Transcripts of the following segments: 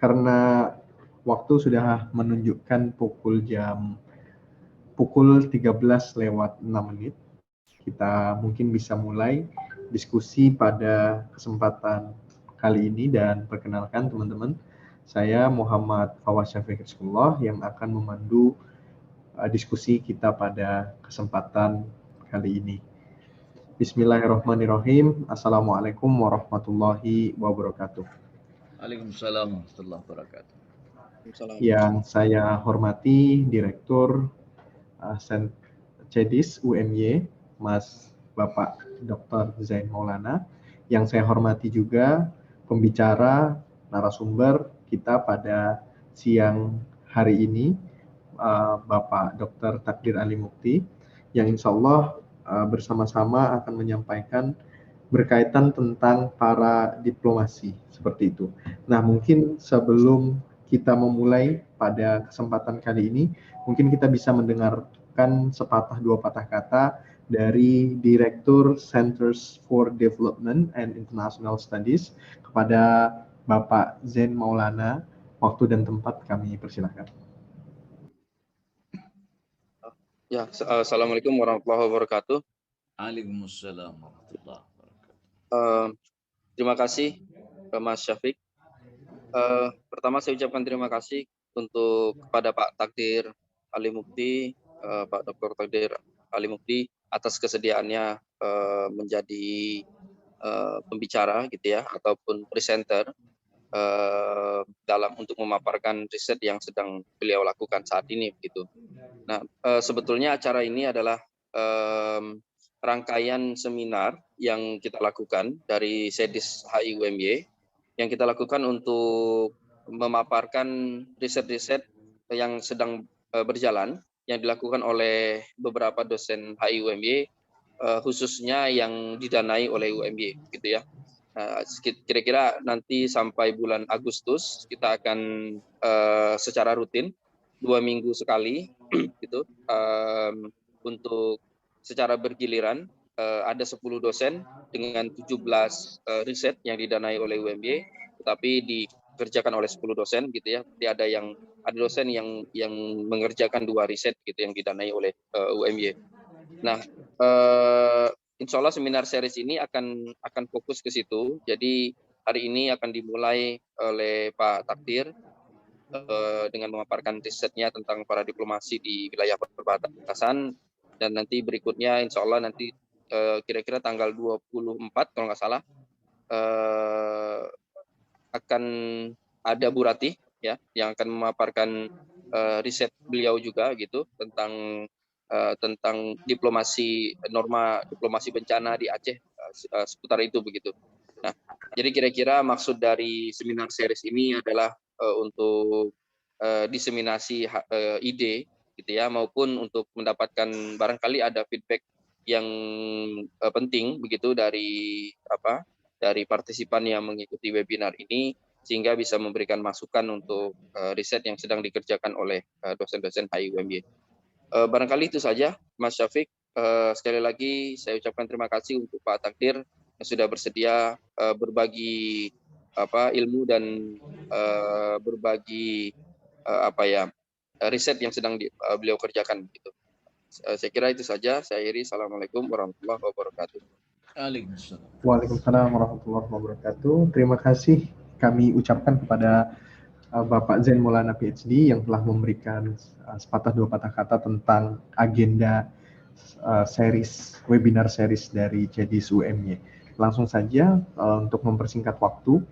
karena waktu sudah menunjukkan pukul 13:06, kita mungkin bisa mulai diskusi pada kesempatan kali ini. Dan perkenalkan teman-teman, saya Muhammad Fawaz Syafiq Rizqullah yang akan memandu diskusi kita pada kesempatan kali ini. Bismillahirrahmanirrahim. Assalamualaikum warahmatullahi wabarakatuh. Waalaikumsalam warahmatullahi wabarakatuh. Yang saya hormati Direktur CEDIS UMY, Mas Bapak Dr. Zain Maulana. Yang saya hormati juga pembicara narasumber kita pada siang hari ini, Bapak Dr. Takdir Ali Mukti, yang insya Allah bersama-sama akan menyampaikan berkaitan tentang para diplomasi, seperti itu. Nah, mungkin sebelum kita memulai pada kesempatan kali ini, mungkin kita bisa mendengarkan sepatah dua patah kata dari Direktur Centers for Development and International Studies kepada Bapak Zain Maulana. Waktu dan tempat kami persilahkan. Ya, Assalamualaikum warahmatullahi wabarakatuh. Waalaikumsalam warahmatullahi wabarakatuh. Terima kasih Mas Syafiq. Pertama saya ucapkan terima kasih kepada Pak Takdir Ali Mukti, Pak Dr. Takdir Ali Mukti atas kesediaannya menjadi pembicara gitu ya, ataupun presenter untuk memaparkan riset yang sedang beliau lakukan saat ini gitu. Nah, sebetulnya acara ini adalah rangkaian seminar yang kita lakukan dari CEDIS HIUMY yang kita lakukan untuk memaparkan riset-riset yang sedang berjalan yang dilakukan oleh beberapa dosen HIUMY, khususnya yang didanai oleh UMY gitu ya. Kira-kira nanti sampai bulan Agustus kita akan secara rutin 2 minggu sekali gitu untuk secara bergiliran ada 10 dosen dengan 17 riset yang didanai oleh UMY, tetapi dikerjakan oleh 10 dosen gitu ya. Jadi ada dosen yang mengerjakan 2 riset gitu yang didanai oleh UMY. Nah, insya Allah seminar series ini akan fokus ke situ. Jadi hari ini akan dimulai oleh Pak Takdir dengan memaparkan risetnya tentang para diplomasi di wilayah perbatasan, dan nanti berikutnya insya Allah nanti kira-kira tanggal 24 kalau nggak salah akan ada Bu Ratih ya yang akan memaparkan riset beliau juga gitu tentang norma diplomasi bencana di Aceh, seputar itu begitu. Nah, jadi kira-kira maksud dari seminar series ini adalah untuk diseminasi ide gitu ya, maupun untuk mendapatkan barangkali ada feedback yang penting begitu dari partisipan yang mengikuti webinar ini, sehingga bisa memberikan masukan untuk riset yang sedang dikerjakan oleh dosen-dosen HIUMY. Barangkali itu saja, Mas Syafiq. Sekali lagi saya ucapkan terima kasih untuk Pak Takdir yang sudah bersedia berbagi ilmu dan berbagi riset yang sedang beliau kerjakan. Gitu. Saya kira itu saja. Saya akhiri. Assalamualaikum warahmatullahi wabarakatuh. Waalaikumsalam warahmatullahi wabarakatuh. Terima kasih kami ucapkan kepada Bapak Zain Maulana PhD yang telah memberikan sepatah dua patah kata tentang agenda webinar series dari CEDIS UMY. Langsung saja untuk mempersingkat waktu,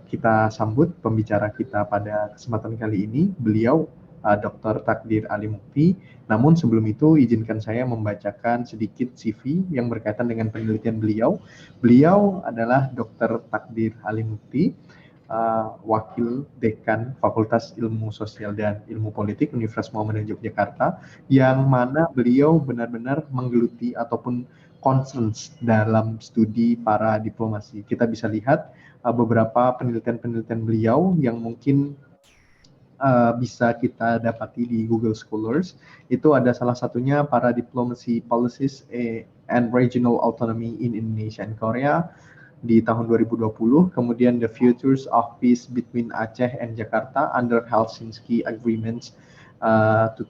kita sambut pembicara kita pada kesempatan kali ini, beliau Dr. Takdir Ali Mukti. Namun sebelum itu izinkan saya membacakan sedikit CV yang berkaitan dengan penelitian beliau. Beliau adalah Dr. Takdir Ali Mukti, Wakil Dekan Fakultas Ilmu Sosial dan Ilmu Politik Universitas Muhammadiyah Yogyakarta, yang mana beliau benar-benar menggeluti ataupun concerns dalam studi para diplomasi. Kita bisa lihat beberapa penelitian-penelitian beliau yang mungkin bisa kita dapati di Google Scholars. Itu ada salah satunya para diplomacy policies and regional autonomy in Indonesia and Korea, di tahun 2020, kemudian The Futures of Peace Between Aceh and Jakarta under Helsinki Agreements 2005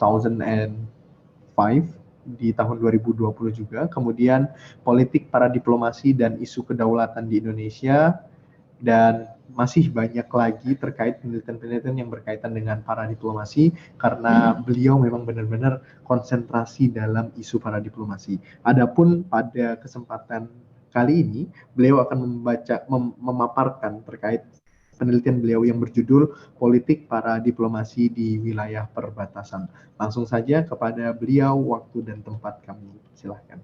di tahun 2020 juga, kemudian politik para diplomasi dan isu kedaulatan di Indonesia, dan masih banyak lagi terkait penelitian-penelitian yang berkaitan dengan para diplomasi, karena beliau memang benar-benar konsentrasi dalam isu para diplomasi. Adapun pada kesempatan kali ini, beliau akan memaparkan terkait penelitian beliau yang berjudul Politik Para Diplomasi di Wilayah Perbatasan. Langsung saja kepada beliau, waktu dan tempat kami silahkan.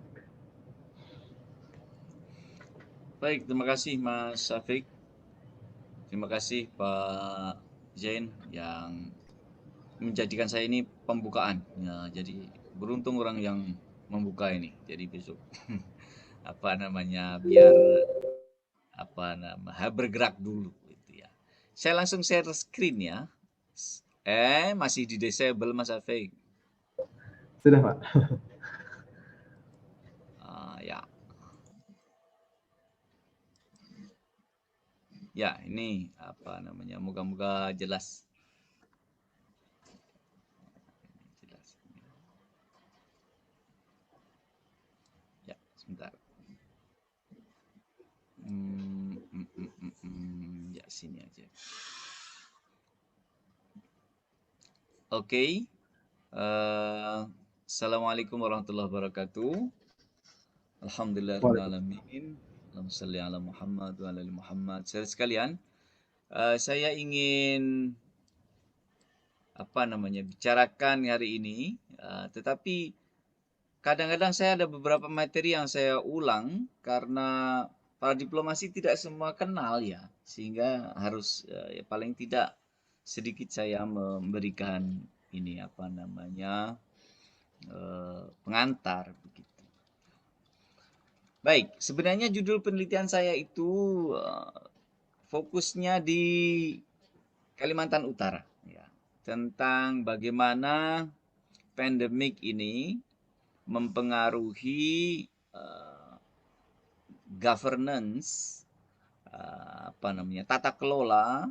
Baik, terima kasih Mas Syafiq. Terima kasih Pak Zain yang menjadikan saya ini pembukaan. Ya, jadi beruntung orang yang membuka ini. Jadi besok biar bergerak dulu gitu ya. Saya langsung share screen ya. Masih di disable Mas Syafiq. Sudah, Pak. Ya. Ya, ini moga-moga jelas. Ya, sebentar. Ya, sini aja. Oke. Assalamualaikum warahmatullahi wabarakatuh. Alhamdulillahirrahmanirrahim. Allahumma shalli ala Muhammad wa ala ali Muhammad. Saudara sekalian, saya ingin bicarakan hari ini, tetapi kadang-kadang saya ada beberapa materi yang saya ulang karena para diplomasi tidak semua kenal ya, sehingga harus paling tidak sedikit saya memberikan ini pengantar begitu. Baik, sebenarnya judul penelitian saya itu fokusnya di Kalimantan Utara ya, tentang bagaimana pandemik ini mempengaruhi governance, tata kelola,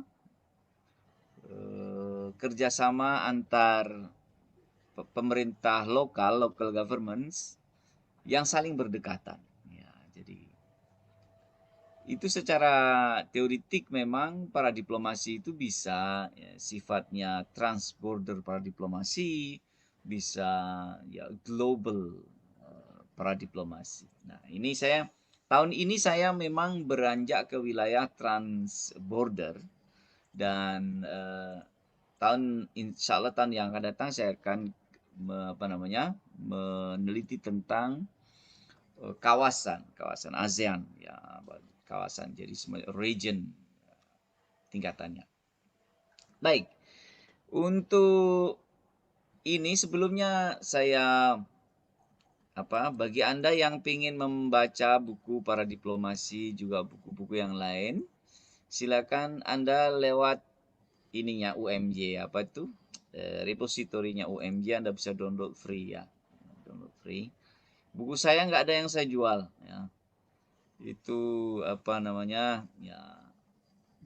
kerjasama antar pemerintah local governments yang saling berdekatan. Ya, jadi itu secara teoritik memang para diplomasi itu bisa ya, sifatnya transborder para diplomasi, bisa ya global para diplomasi. Nah, tahun ini saya memang beranjak ke wilayah transborder, dan insya Allah tahun yang akan datang saya akan meneliti tentang kawasan ASEAN ya, kawasan jadi region tingkatannya. Baik, untuk ini sebelumnya saya bagi Anda yang ingin membaca buku para diplomasi juga buku-buku yang lain, silakan Anda lewat ininya UMJ repositorinya UMJ, Anda bisa download free ya, download free. Buku saya nggak ada yang saya jual ya. Itu ya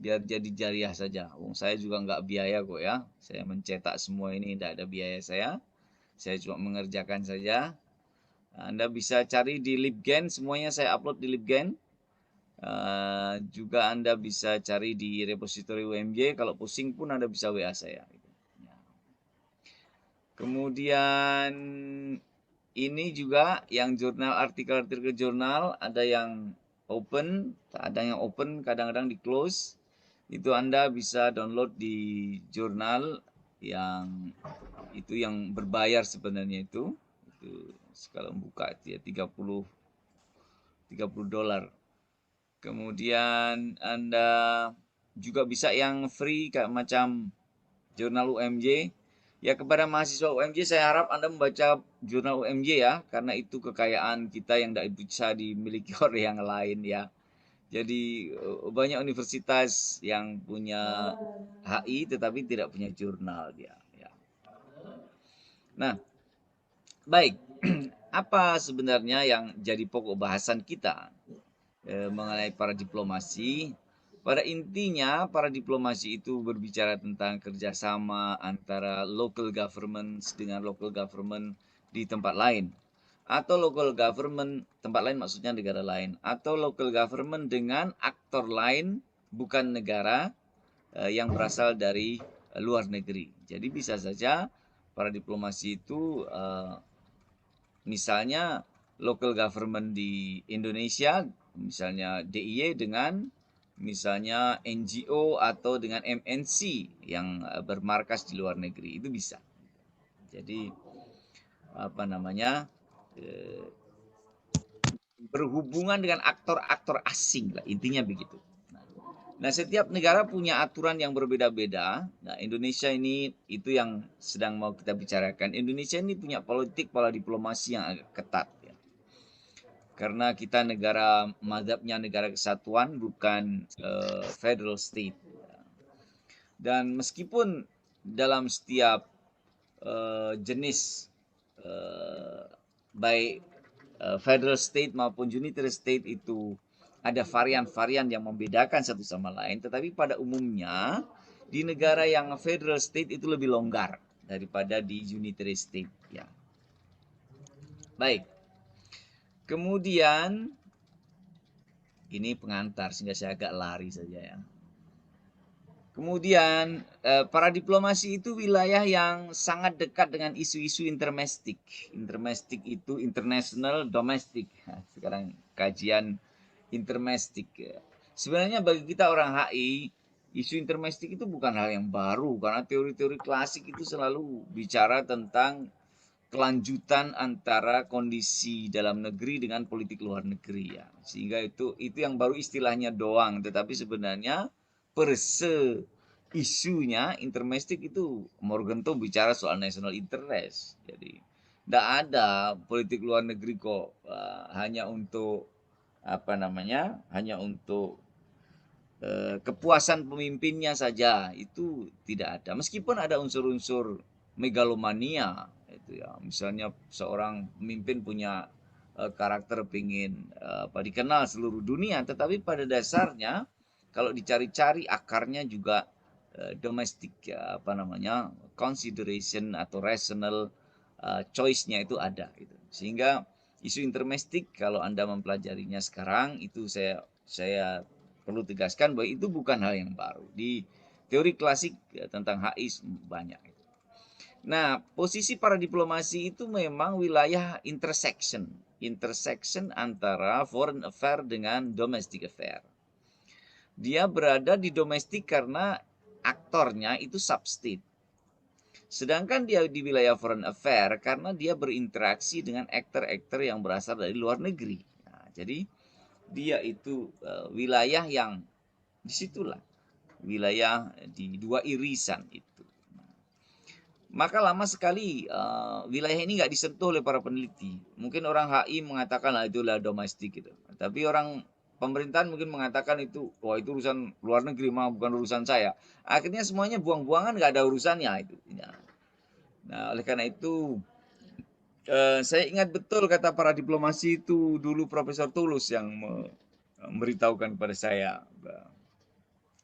biar jadi jariah saja. Saya juga nggak biaya kok ya. Saya mencetak semua ini tidak ada biaya saya. Saya cuma mengerjakan saja. Anda bisa cari di LibGen, semuanya saya upload di LibGen. Juga Anda bisa cari di repositori UMJ. Kalau pusing pun Anda bisa WA saya. Kemudian ini juga yang jurnal, artikel-artikel jurnal, ada yang open, kadang-kadang di close. Itu Anda bisa download di jurnal yang berbayar sebenarnya itu kalau buka itu ya $30. Kemudian Anda juga bisa yang free kayak macam jurnal UMJ. Ya, kepada mahasiswa UMJ saya harap Anda membaca jurnal UMJ ya, karena itu kekayaan kita yang tidak bisa dimiliki oleh yang lain ya. Jadi banyak universitas yang punya HI tetapi tidak punya jurnal dia. Ya. Nah, baik. Apa sebenarnya yang jadi pokok bahasan kita? mengenai para diplomasi. Pada intinya, para diplomasi itu berbicara tentang kerjasama antara local government dengan local government di tempat lain. Atau local government, tempat lain maksudnya negara lain. Atau local government dengan aktor lain, bukan negara, yang berasal dari luar negeri. Jadi bisa saja para diplomasi itu misalnya local government di Indonesia, misalnya DIY dengan misalnya NGO atau dengan MNC yang bermarkas di luar negeri, itu bisa. Jadi apa namanya, berhubungan dengan aktor-aktor asing lah, intinya begitu. Nah, setiap negara punya aturan yang berbeda-beda. Nah, Indonesia ini itu yang sedang mau kita bicarakan. Indonesia ini punya politik pola diplomasi yang agak ketat ya. Karena kita negara mazhabnya negara kesatuan, bukan federal state. Dan meskipun dalam setiap jenis baik federal state maupun unitary state itu ada varian-varian yang membedakan satu sama lain, tetapi pada umumnya di negara yang federal state itu lebih longgar daripada di unitary state ya. Baik. Kemudian ini pengantar sehingga saya agak lari saja ya. Kemudian para diplomasi itu wilayah yang sangat dekat dengan isu-isu intermestik. Intermestik itu international, domestic. Nah, sekarang kajian intermestik. Sebenarnya bagi kita orang HI, isu intermestik itu bukan hal yang baru karena teori-teori klasik itu selalu bicara tentang kelanjutan antara kondisi dalam negeri dengan politik luar negeri ya. Sehingga itu yang baru istilahnya doang, tetapi sebenarnya perse isunya intermestik itu Morgan tuh bicara soal national interest. Jadi tidak ada politik luar negeri kok hanya untuk apa namanya? Hanya untuk kepuasan pemimpinnya saja, itu tidak ada. Meskipun ada unsur-unsur megalomania itu ya. Misalnya seorang pemimpin punya karakter pengen dikenal seluruh dunia, tetapi pada dasarnya kalau dicari-cari akarnya juga domestik ya, apa namanya? Consideration atau rational choice-nya itu ada gitu. Sehingga isu intermestik kalau Anda mempelajarinya sekarang itu saya perlu tegaskan bahwa itu bukan hal yang baru. Di teori klasik ya, tentang HI banyak. Nah, posisi para diplomasi itu memang wilayah intersection. Intersection antara foreign affair dengan domestic affair. Dia berada di domestik karena aktornya itu substate. Sedangkan dia di wilayah foreign affair karena dia berinteraksi dengan aktor-aktor yang berasal dari luar negeri. Nah, jadi dia itu wilayah yang disitulah wilayah di dua irisan itu. Maka lama sekali wilayah ini nggak disentuh oleh para peneliti. Mungkin orang HI mengatakan itulah domestik gitu. Tapi orang pemerintahan mungkin mengatakan itu, wah itu urusan luar negeri mah bukan urusan saya. Akhirnya semuanya buang-buangan, nggak ada urusannya itu. Nah oleh karena itu saya ingat betul kata para diplomasi itu dulu Profesor Tulus yang memberitahukan kepada saya.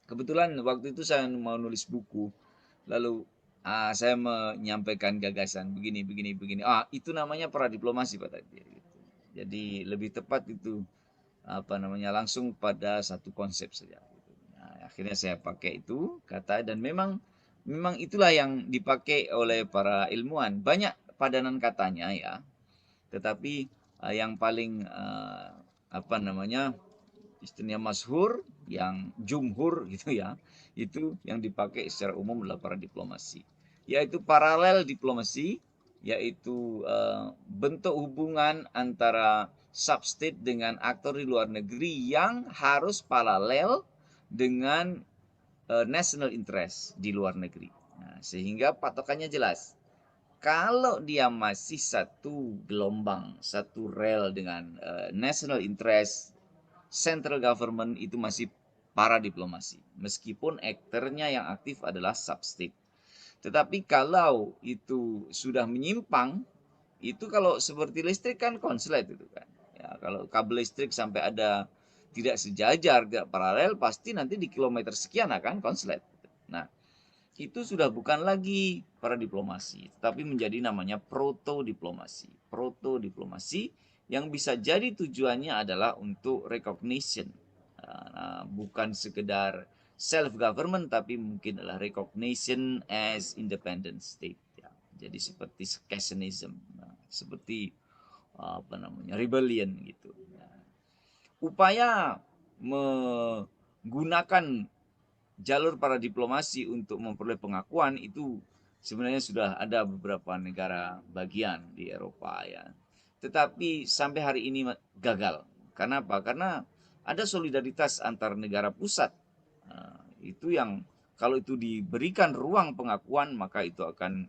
Kebetulan waktu itu saya mau nulis buku, lalu saya menyampaikan gagasan begini. Itu namanya para diplomasi Pak tadi. Gitu. Jadi lebih tepat itu apa namanya langsung pada satu konsep saja. Gitu. Nah, akhirnya saya pakai itu kata dan memang itulah yang dipakai oleh para ilmuwan. Banyak padanan katanya ya, tetapi yang paling apa namanya istilahnya masyhur yang jumhur gitu ya, itu yang dipakai secara umum adalah para diplomasi, yaitu paralel diplomasi, yaitu bentuk hubungan antara substate dengan aktor di luar negeri yang harus paralel dengan national interest di luar negeri. Nah, sehingga patokannya jelas. Kalau dia masih satu gelombang, satu rel dengan national interest, central government itu masih para diplomasi. Meskipun aktornya yang aktif adalah substate. Tetapi kalau itu sudah menyimpang, itu kalau seperti listrik kan konslet itu kan. Ya, kalau kabel listrik sampai ada tidak sejajar, tidak paralel, pasti nanti di kilometer sekian akan konslet. Nah, itu sudah bukan lagi para diplomasi, tapi menjadi namanya proto-diplomasi. Proto-diplomasi yang bisa jadi tujuannya adalah untuk recognition. Nah, bukan sekedar self-government, tapi mungkin adalah recognition as independent state. Ya. Jadi seperti secessionism, seperti rebellion gitu. Upaya menggunakan jalur para diplomasi untuk memperoleh pengakuan itu sebenarnya sudah ada beberapa negara bagian di Eropa ya. Tetapi sampai hari ini gagal. Karena apa? Karena ada solidaritas antar negara pusat. Itu yang kalau itu diberikan ruang pengakuan maka itu akan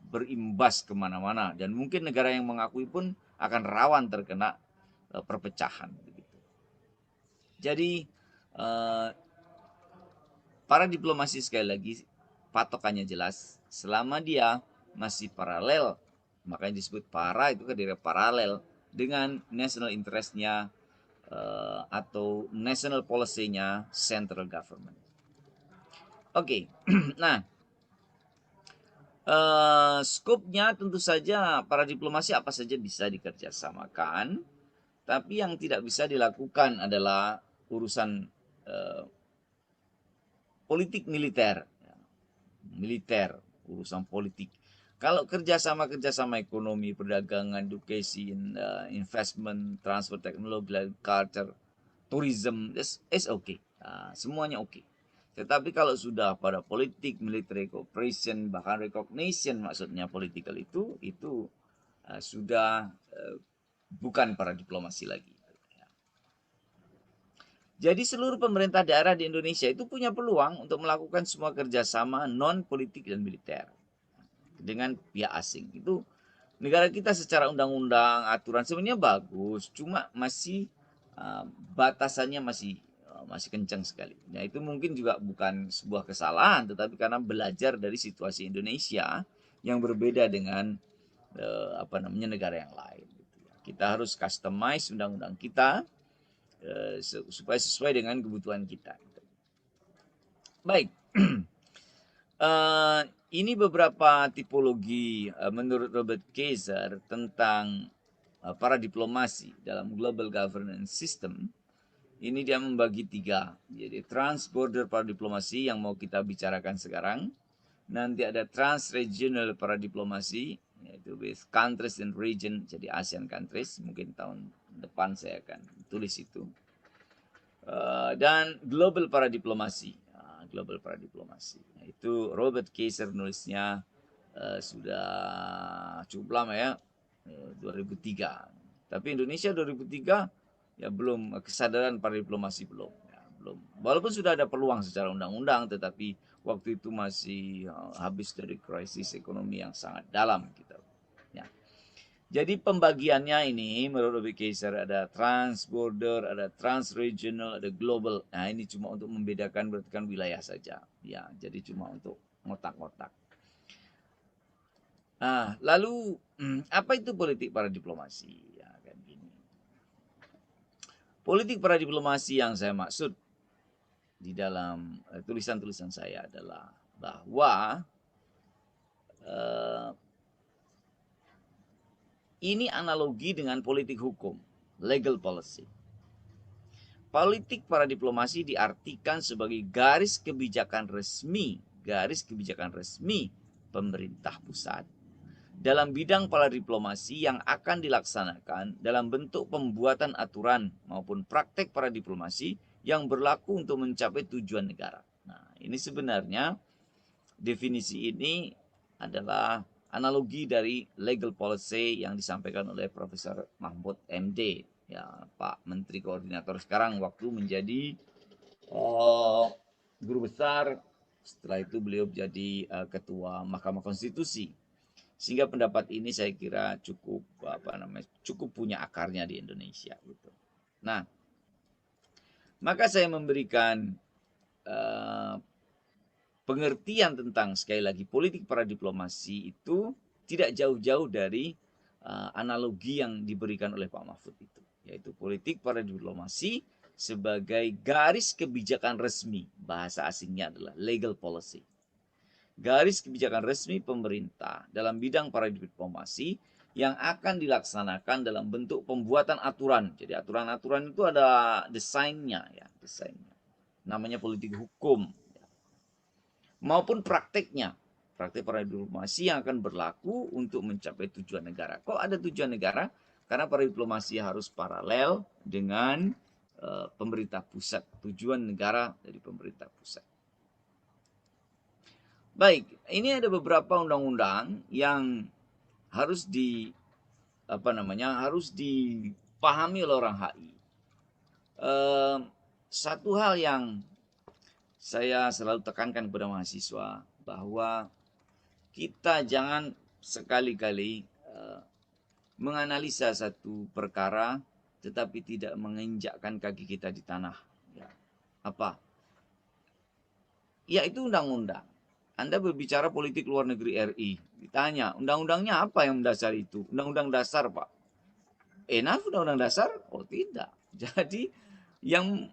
berimbas kemana-mana. Dan mungkin negara yang mengakui pun akan rawan terkena perpecahan. Jadi para diplomasi sekali lagi patokannya jelas, selama dia masih paralel, makanya disebut para itu kan dari paralel dengan national interest-nya atau national policy-nya central government. Oke, nah skopnya tentu saja para diplomasi apa saja bisa dikerjasamakan, tapi yang tidak bisa dilakukan adalah urusan politik militer, urusan politik. Kalau kerjasama ekonomi, perdagangan, education, investment, transfer teknologi, culture, tourism, is okay. Semuanya oke. Tetapi kalau sudah pada politik, military cooperation, bahkan recognition maksudnya political itu sudah bukan para diplomasi lagi. Jadi seluruh pemerintah daerah di Indonesia itu punya peluang untuk melakukan semua kerjasama non politik dan militer dengan pihak asing. Itu negara kita secara undang-undang aturan sebenarnya bagus, cuma masih batasannya masih kencang sekali. Nah itu mungkin juga bukan sebuah kesalahan, tetapi karena belajar dari situasi Indonesia yang berbeda dengan negara yang lain. Kita harus customize undang-undang kita supaya sesuai dengan kebutuhan kita. Baik, ini beberapa tipologi menurut Robert Kaiser tentang para diplomasi dalam global governance system. Ini dia membagi 3. Jadi transborder para diplomasi yang mau kita bicarakan sekarang. Nanti ada transregional para diplomasi, yaitu with countries and region, jadi ASEAN countries. Mungkin tahun depan saya akan tulis itu. Dan global para diplomasi. Global para diplomasi. Nah, itu Robert Kaiser nulisnya sudah cukup lama ya, 2003. Tapi Indonesia 2003 ya belum, kesadaran para diplomasi belum. Ya, belum. Walaupun sudah ada peluang secara undang-undang, tetapi waktu itu masih habis dari krisis ekonomi yang sangat dalam kita. Ya. Jadi pembagiannya ini menurut Robert Kaiser ada transborder, ada transregional, ada global. Nah ini cuma untuk membedakan berarti kan wilayah saja. Ya, jadi cuma untuk ngotak-ngotak. Nah, lalu apa itu politik para diplomasi? Ya, kan gini. Politik para diplomasi yang saya maksud di dalam tulisan-tulisan saya adalah bahwa ini analogi dengan politik hukum, legal policy. Politik para diplomasi diartikan sebagai garis kebijakan resmi pemerintah pusat dalam bidang para diplomasi yang akan dilaksanakan dalam bentuk pembuatan aturan maupun praktek para diplomasi yang berlaku untuk mencapai tujuan negara. Nah, ini sebenarnya definisi ini adalah analogi dari legal policy yang disampaikan oleh Profesor Mahfud MD, ya Pak Menteri Koordinator sekarang waktu menjadi guru besar. Setelah itu beliau jadi ketua Mahkamah Konstitusi. Sehingga pendapat ini saya kira cukup punya akarnya di Indonesia gitu. Nah, maka saya memberikan pengertian tentang sekali lagi politik para diplomasi itu tidak jauh-jauh dari analogi yang diberikan oleh Pak Mahfud itu, yaitu politik para diplomasi sebagai garis kebijakan resmi. Bahasa asingnya adalah legal policy. Garis kebijakan resmi pemerintah dalam bidang paradiplomasi yang akan dilaksanakan dalam bentuk pembuatan aturan. Jadi aturan-aturan itu ada desainnya, ya, desainnya. Namanya politik hukum, ya. Maupun prakteknya. Praktek paradiplomasi yang akan berlaku untuk mencapai tujuan negara. Kok ada tujuan negara? Karena paradiplomasi harus paralel dengan pemerintah pusat. Tujuan negara dari pemerintah pusat. Baik, ini ada beberapa undang-undang yang harus harus dipahami oleh orang HI. Satu hal yang saya selalu tekankan kepada mahasiswa bahwa kita jangan sekali-kali menganalisa satu perkara tetapi tidak menginjakkan kaki kita di tanah. Ya. Apa? Ya, itu undang-undang. Anda berbicara politik luar negeri RI, ditanya, undang-undangnya apa yang mendasari itu? Undang-undang dasar, Pak. Enough undang-undang dasar? Oh, tidak. Jadi yang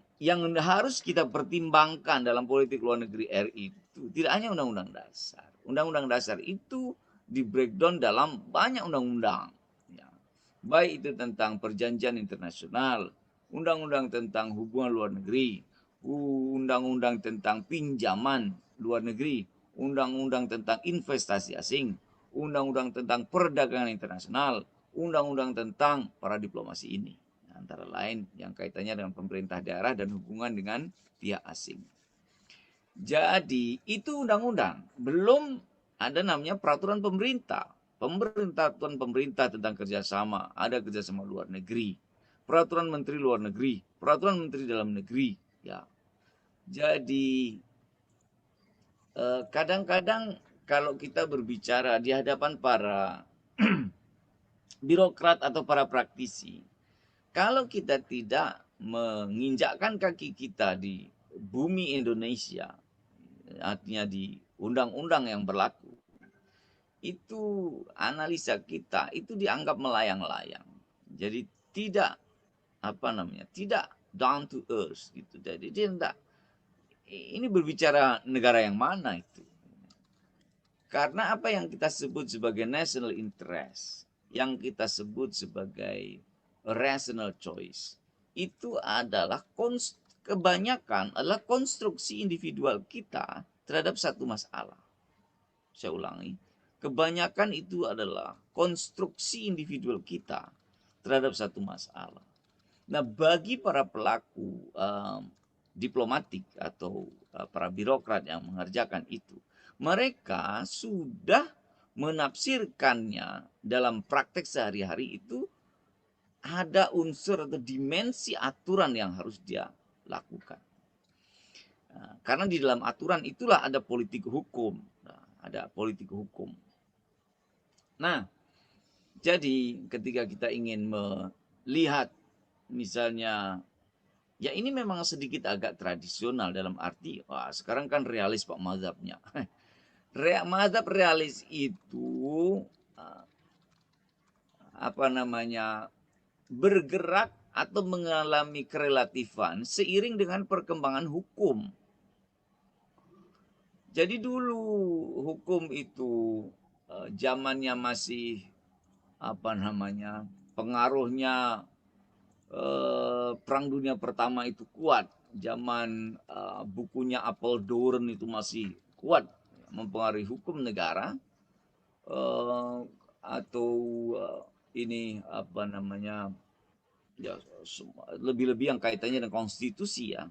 harus kita pertimbangkan dalam politik luar negeri RI itu tidak hanya undang-undang dasar. Undang-undang dasar itu di breakdown dalam banyak undang-undang. Ya. Baik itu tentang perjanjian internasional, undang-undang tentang hubungan luar negeri, undang-undang tentang pinjaman luar negeri, undang-undang tentang investasi asing, undang-undang tentang perdagangan internasional, undang-undang tentang paradiplomasi ini. Antara lain yang kaitannya dengan pemerintah daerah dan hubungan dengan pihak asing. Jadi itu undang-undang. Belum ada namanya peraturan pemerintah. Peraturan pemerintah tentang kerjasama. Ada kerjasama luar negeri. Peraturan menteri luar negeri. Peraturan menteri dalam negeri. Ya. Jadi kadang-kadang kalau kita berbicara di hadapan para birokrat atau para praktisi, kalau kita tidak menginjakkan kaki kita di bumi Indonesia, artinya di undang-undang yang berlaku, itu analisa kita itu dianggap melayang-layang. Jadi tidak tidak down to earth gitu. Jadi dia tidak, ini berbicara negara yang mana itu. Karena apa yang kita sebut sebagai national interest, yang kita sebut sebagai rational choice, itu adalah kebanyakan adalah konstruksi individual kita terhadap satu masalah. Saya ulangi, kebanyakan itu adalah konstruksi individual kita terhadap satu masalah. Nah, bagi para pelaku diplomatik atau para birokrat yang mengerjakan itu, mereka sudah menafsirkannya dalam praktek sehari-hari itu ada unsur atau dimensi aturan yang harus dia lakukan. Nah, karena di dalam aturan itulah ada politik hukum. Nah, ada politik hukum. Nah, jadi ketika kita ingin melihat misalnya, ya ini memang sedikit agak tradisional dalam arti, wah sekarang kan realis Pak mazhabnya. Mazhab realis itu bergerak atau mengalami kerelatifan seiring dengan perkembangan hukum. Jadi dulu hukum itu zamannya masih pengaruhnya Perang Dunia Pertama itu kuat. Zaman bukunya Apeldoorn itu masih kuat mempengaruhi hukum negara, atau ini ya lebih-lebih yang kaitannya dengan konstitusi ya.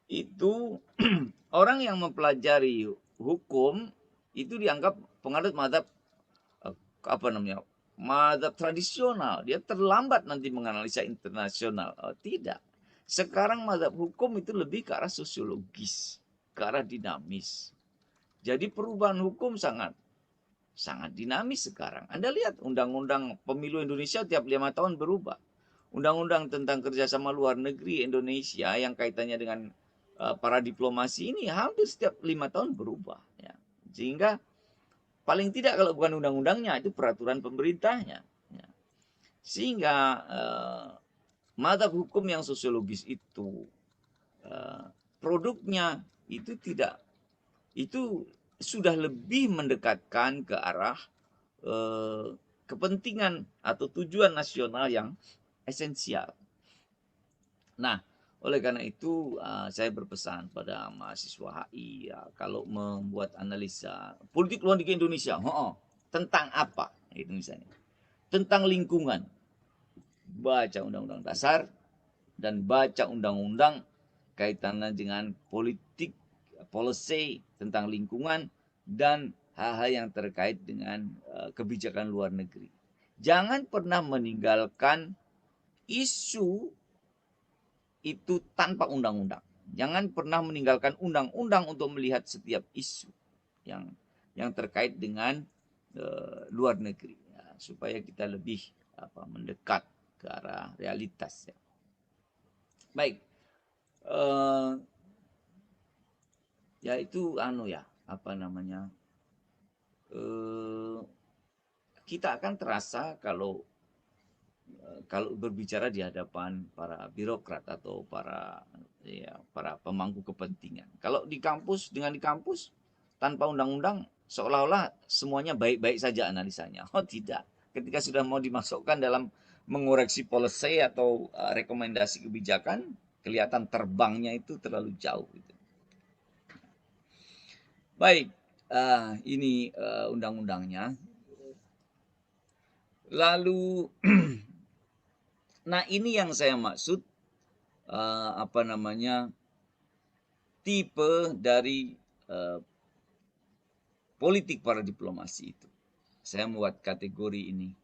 Itu orang yang mempelajari hukum itu dianggap penganut mazhab mazhab tradisional. Dia terlambat nanti menganalisa internasional. Oh, tidak. Sekarang mazhab hukum itu lebih ke arah sosiologis, ke arah dinamis. Jadi perubahan hukum sangat dinamis sekarang. Anda lihat undang-undang pemilu Indonesia tiap 5 tahun berubah. Undang-undang tentang kerjasama luar negeri Indonesia yang kaitannya dengan para diplomasi ini hampir setiap 5 tahun berubah. Ya. Sehingga paling tidak kalau bukan undang-undangnya itu peraturan pemerintahnya. Ya. Sehingga mazhab hukum yang sosiologis itu produknya itu sudah lebih mendekatkan ke arah kepentingan atau tujuan nasional yang esensial. Nah, oleh karena itu saya berpesan pada mahasiswa HI ya, kalau membuat analisa politik luar negeri Indonesia, tentang apa itu misalnya? Tentang lingkungan. Baca Undang-Undang Dasar dan baca undang-undang kaitannya dengan politik, policy tentang lingkungan dan hal-hal yang terkait dengan kebijakan luar negeri. Jangan pernah meninggalkan isu itu tanpa undang-undang. Jangan pernah meninggalkan undang-undang untuk melihat setiap isu yang terkait dengan luar negeri, ya, supaya kita lebih mendekat ke arah realitas. Ya. Baik, ya itu kita akan terasa kalau berbicara di hadapan para birokrat atau para pemangku kepentingan. Kalau di kampus tanpa undang-undang seolah-olah semuanya baik-baik saja analisanya. Oh tidak. Ketika sudah mau dimasukkan dalam mengoreksi policy atau rekomendasi kebijakan, kelihatan terbangnya itu terlalu jauh. Gitu. Baik, ini undang-undangnya. Lalu, nah ini yang saya maksud tipe dari politik para diplomasi itu. Saya membuat kategori ini.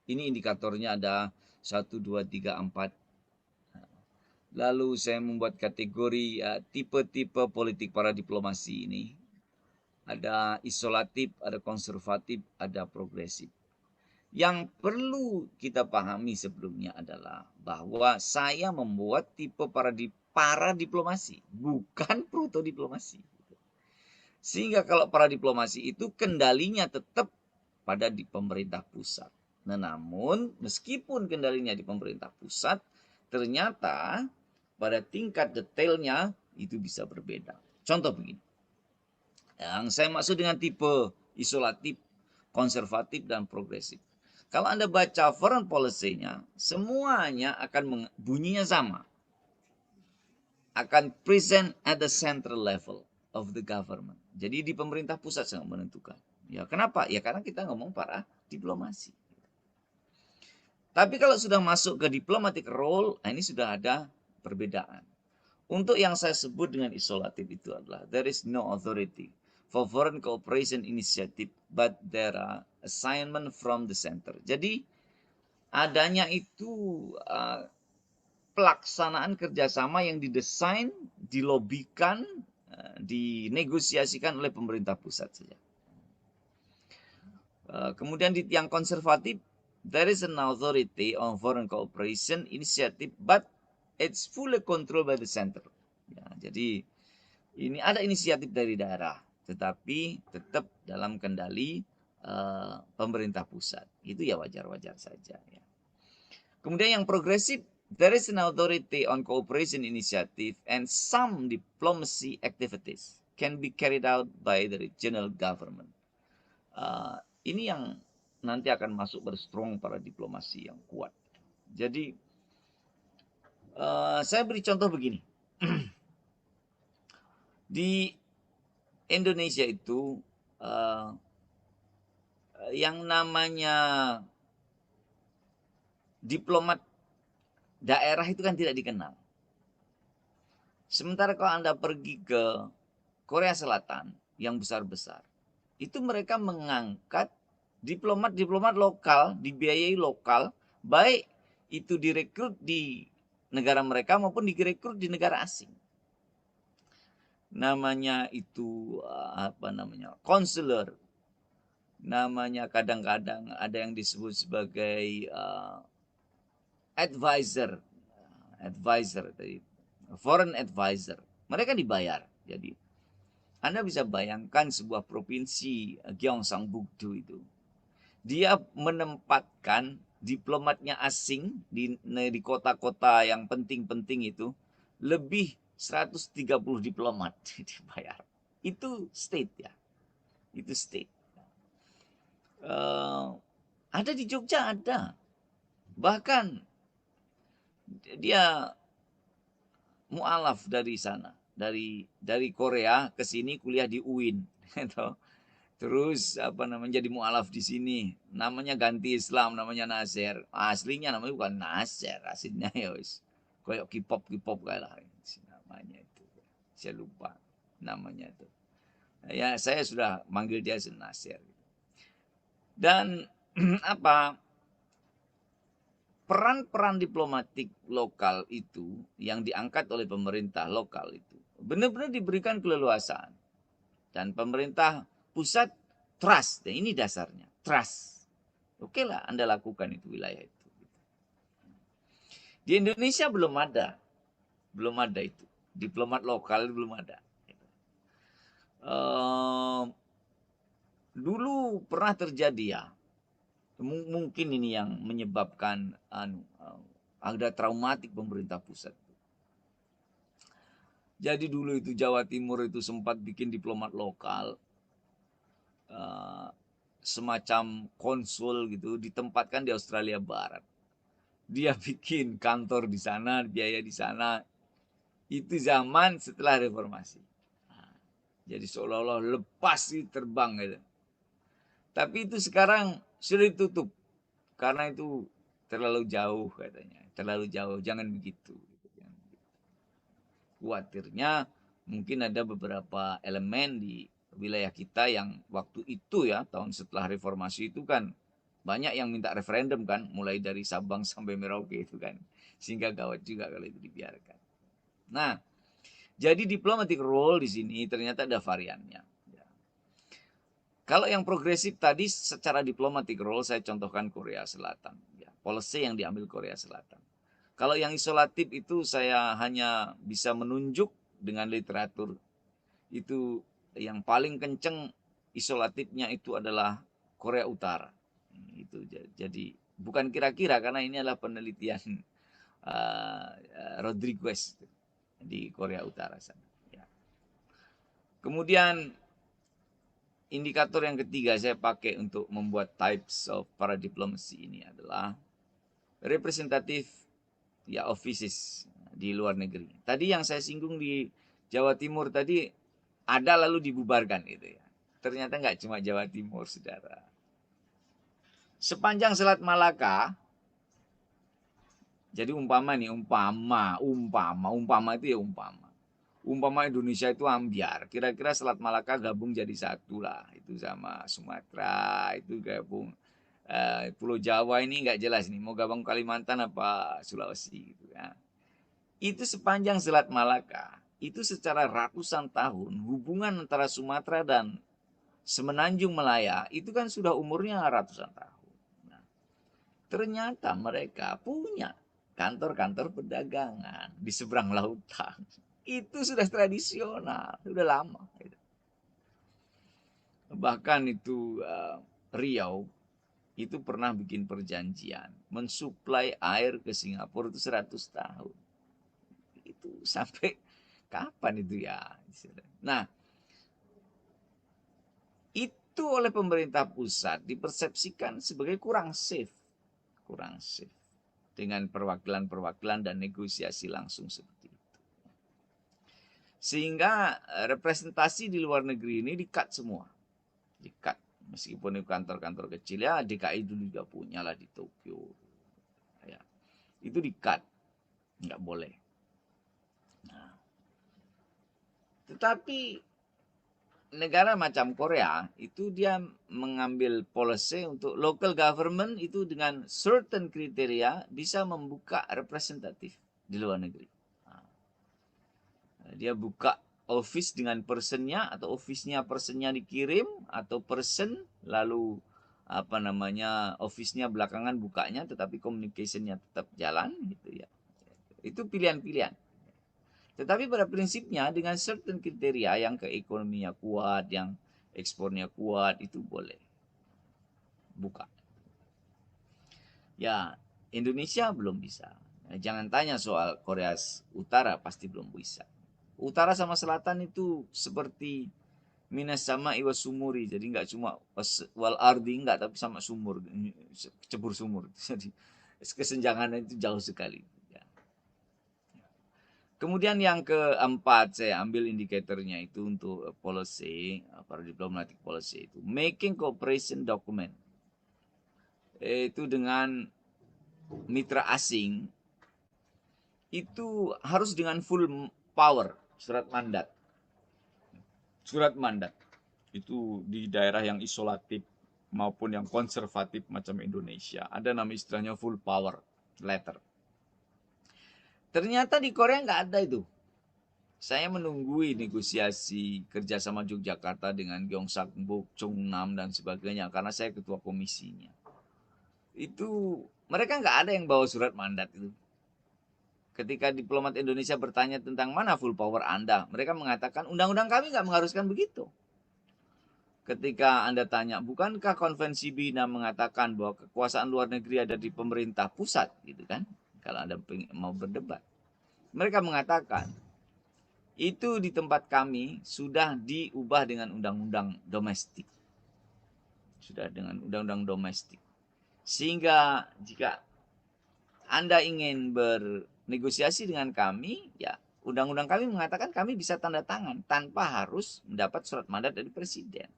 Ini indikatornya ada 1, 2, 3, 4. Lalu saya membuat kategori tipe-tipe politik para diplomasi ini. Ada isolatif, ada konservatif, ada progresif. Yang perlu kita pahami sebelumnya adalah bahwa saya membuat tipe para diplomasi, bukan proto diplomasi. Sehingga kalau para diplomasi itu kendalinya tetap pada di pemerintah pusat. Nah, namun meskipun kendalinya di pemerintah pusat, ternyata pada tingkat detailnya itu bisa berbeda. Contoh begini. Yang saya maksud dengan tipe isolatif, konservatif, dan progresif. Kalau Anda baca foreign policy-nya, semuanya akan bunyinya sama. Akan present at the central level of the government. Jadi di pemerintah pusat sangat menentukan. Ya, kenapa? Ya karena kita ngomong para diplomasi. Tapi kalau sudah masuk ke diplomatic role, ini sudah ada perbedaan. Untuk yang saya sebut dengan isolatif itu adalah there is no authority for foreign cooperation initiative, but there are assignment from the center. Jadi adanya itu pelaksanaan kerjasama yang didesain, dilobikan, dinegosiasikan oleh pemerintah pusat saja. Kemudian di yang konservatif, there is an authority on foreign cooperation initiative, but it's fully controlled by the center. Ya, jadi ini ada inisiatif dari daerah, tetapi tetap dalam kendali pemerintah pusat. Itu ya wajar-wajar saja. Ya. Kemudian yang progresif, there is an authority on cooperation initiative and some diplomacy activities can be carried out by the regional government. Ini yang nanti akan masuk berstrong para diplomasi yang kuat. Jadi saya beri contoh begini. Di Indonesia itu yang namanya diplomat daerah itu kan tidak dikenal. Sementara kalau Anda pergi ke Korea Selatan yang besar-besar, itu mereka mengangkat diplomat-diplomat lokal, dibiayai lokal, baik itu direkrut di negara mereka maupun direkrut di negara asing. Namanya itu konselor. Namanya kadang-kadang ada yang disebut sebagai advisor, foreign advisor. Mereka dibayar. Jadi Anda bisa bayangkan sebuah provinsi Gyeongsangbuk-do itu. Dia menempatkan diplomatnya asing di kota-kota yang penting-penting itu lebih 130 diplomat dibayar. Itu state ya. Itu state. Ada di Jogja ada. Bahkan dia mualaf dari sana, dari Korea ke sini kuliah di UIN. Gitu. Terus jadi mualaf di sini, namanya ganti Islam, namanya Nasir. Aslinya namanya bukan Nasir, aslinya ya wis kayak K-pop kayak lah namanya itu. Saya lupa namanya itu. Ya saya sudah manggil dia Nasir. Dan peran-peran diplomatik lokal itu yang diangkat oleh pemerintah lokal itu benar-benar diberikan keleluasaan. Dan pemerintah pusat trust, dan ini dasarnya, trust. Oke lah Anda lakukan itu wilayah itu. Di Indonesia belum ada itu. Diplomat lokal belum ada. Dulu pernah terjadi ya, mungkin ini yang menyebabkan ada traumatik pemerintah pusat. Jadi dulu itu Jawa Timur itu sempat bikin diplomat lokal, semacam konsul gitu, ditempatkan di Australia Barat. Dia bikin kantor di sana, biaya di sana. Itu zaman setelah reformasi. Jadi seolah-olah lepas terbang gitu. Tapi itu sekarang sudah ditutup. Karena itu terlalu jauh katanya. Terlalu jauh, jangan begitu. Khawatirnya mungkin ada beberapa elemen di wilayah kita yang waktu itu ya, tahun setelah reformasi itu kan banyak yang minta referendum kan, mulai dari Sabang sampai Merauke itu kan. Sehingga gawat juga kalau itu dibiarkan. Nah, jadi diplomatic role di sini ternyata ada variannya. Kalau yang progresif tadi secara diplomatic role saya contohkan Korea Selatan. Ya, policy yang diambil Korea Selatan. Kalau yang isolatif itu saya hanya bisa menunjuk dengan literatur. Itu yang paling kenceng isolatifnya itu adalah Korea Utara. Itu jadi bukan kira-kira karena ini adalah penelitian Rodriguez di Korea Utara sana. Ya. Kemudian indikator yang ketiga saya pakai untuk membuat types of para diplomacy ini adalah representatif ya offices di luar negeri. Tadi yang saya singgung di Jawa Timur tadi ada lalu dibubarkan itu ya. Ternyata nggak cuma Jawa Timur, saudara. Sepanjang Selat Malaka, jadi umpama itu ya umpama. Umpama Indonesia itu ambyar, kira-kira Selat Malaka gabung jadi satu lah. Itu sama Sumatera, itu gabung. Pulau Jawa ini nggak jelas nih, mau gabung Kalimantan apa Sulawesi gitu ya. Itu sepanjang Selat Malaka, itu secara ratusan tahun hubungan antara Sumatera dan Semenanjung Malaya itu kan sudah umurnya ratusan tahun. Nah, ternyata mereka punya kantor-kantor perdagangan di seberang lautan. Itu sudah tradisional, sudah lama. Bahkan itu Riau itu pernah bikin perjanjian mensuplai air ke Singapura itu 100 tahun. Itu sampai kapan itu ya? Nah, itu oleh pemerintah pusat dipersepsikan sebagai kurang safe. Kurang safe. Dengan perwakilan-perwakilan dan negosiasi langsung seperti itu. Sehingga representasi di luar negeri ini di-cut semua. Di-cut. Meskipun itu kantor-kantor kecil ya, DKI dulu juga punya lah di Tokyo. Ya. Itu di-cut. Nggak boleh. Nah. Tetapi negara macam Korea itu dia mengambil policy untuk local government itu dengan certain kriteria bisa membuka representatif di luar negeri. Nah, dia buka office dengan personnya atau personnya dikirim atau person lalu office-nya belakangan bukanya tetapi communication-nya tetap jalan gitu ya. Itu pilihan-pilihan. Tetapi pada prinsipnya dengan certain kriteria yang keekonominya kuat, yang ekspornya kuat itu boleh buka. Ya, Indonesia belum bisa. Jangan tanya soal Korea Utara, pasti belum bisa. Utara sama selatan itu seperti Minas sama Iwa Sumuri, jadi nggak cuma wal ardi nggak, tapi sama sumur, cebur sumur. Jadi kesenjangannya itu jauh sekali. Ya. Kemudian yang keempat saya ambil indikatornya itu untuk policy, para diplomatic policy itu making cooperation document. Itu dengan mitra asing itu harus dengan full power, surat mandat. Surat mandat itu di daerah yang isolatif maupun yang konservatif macam Indonesia ada nama istilahnya full power letter. Ternyata di Korea nggak ada itu. Saya menunggui negosiasi kerjasama Yogyakarta dengan Gyeongsangbuk, Chongnam dan sebagainya karena saya ketua komisinya. Itu mereka nggak ada yang bawa surat mandat itu. Ketika diplomat Indonesia bertanya tentang mana full power Anda, mereka mengatakan undang-undang kami nggak mengharuskan begitu. Ketika Anda tanya, bukankah konvensi Bina mengatakan bahwa kekuasaan luar negeri ada di pemerintah pusat, gitu kan? Kalau Anda mau berdebat, mereka mengatakan itu di tempat kami sudah diubah dengan undang-undang domestik, sudah dengan undang-undang domestik, sehingga jika Anda ingin bernegosiasi dengan kami, ya undang-undang kami mengatakan kami bisa tanda tangan tanpa harus mendapat surat mandat dari presiden.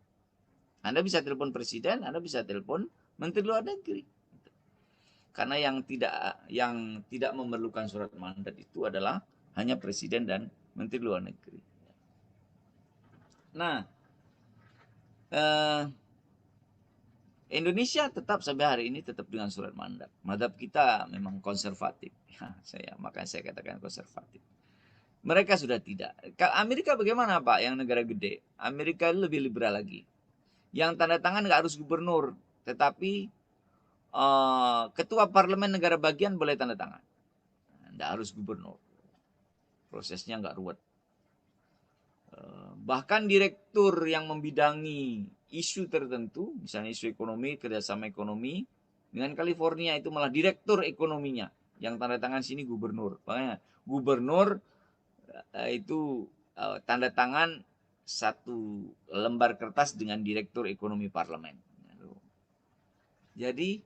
Anda bisa telepon presiden, Anda bisa telepon menteri luar negeri. Karena yang tidak memerlukan surat mandat itu adalah hanya presiden dan menteri luar negeri. Nah, Indonesia tetap sampai hari ini tetap dengan surat mandat. Madhab kita memang konservatif. Ya, makanya saya katakan konservatif. Mereka sudah tidak. Amerika bagaimana Pak? Yang negara gede. Amerika lebih liberal lagi. Yang tanda tangan nggak harus gubernur, tetapi ketua parlemen negara bagian boleh tanda tangan. Nggak harus gubernur. Prosesnya nggak ruwet. Bahkan direktur yang membidangi isu tertentu, misalnya isu ekonomi, kerjasama ekonomi, dengan California itu malah direktur ekonominya. Yang tanda tangan sini gubernur. Makanya gubernur itu tanda tangan satu lembar kertas dengan direktur ekonomi parlemen. Jadi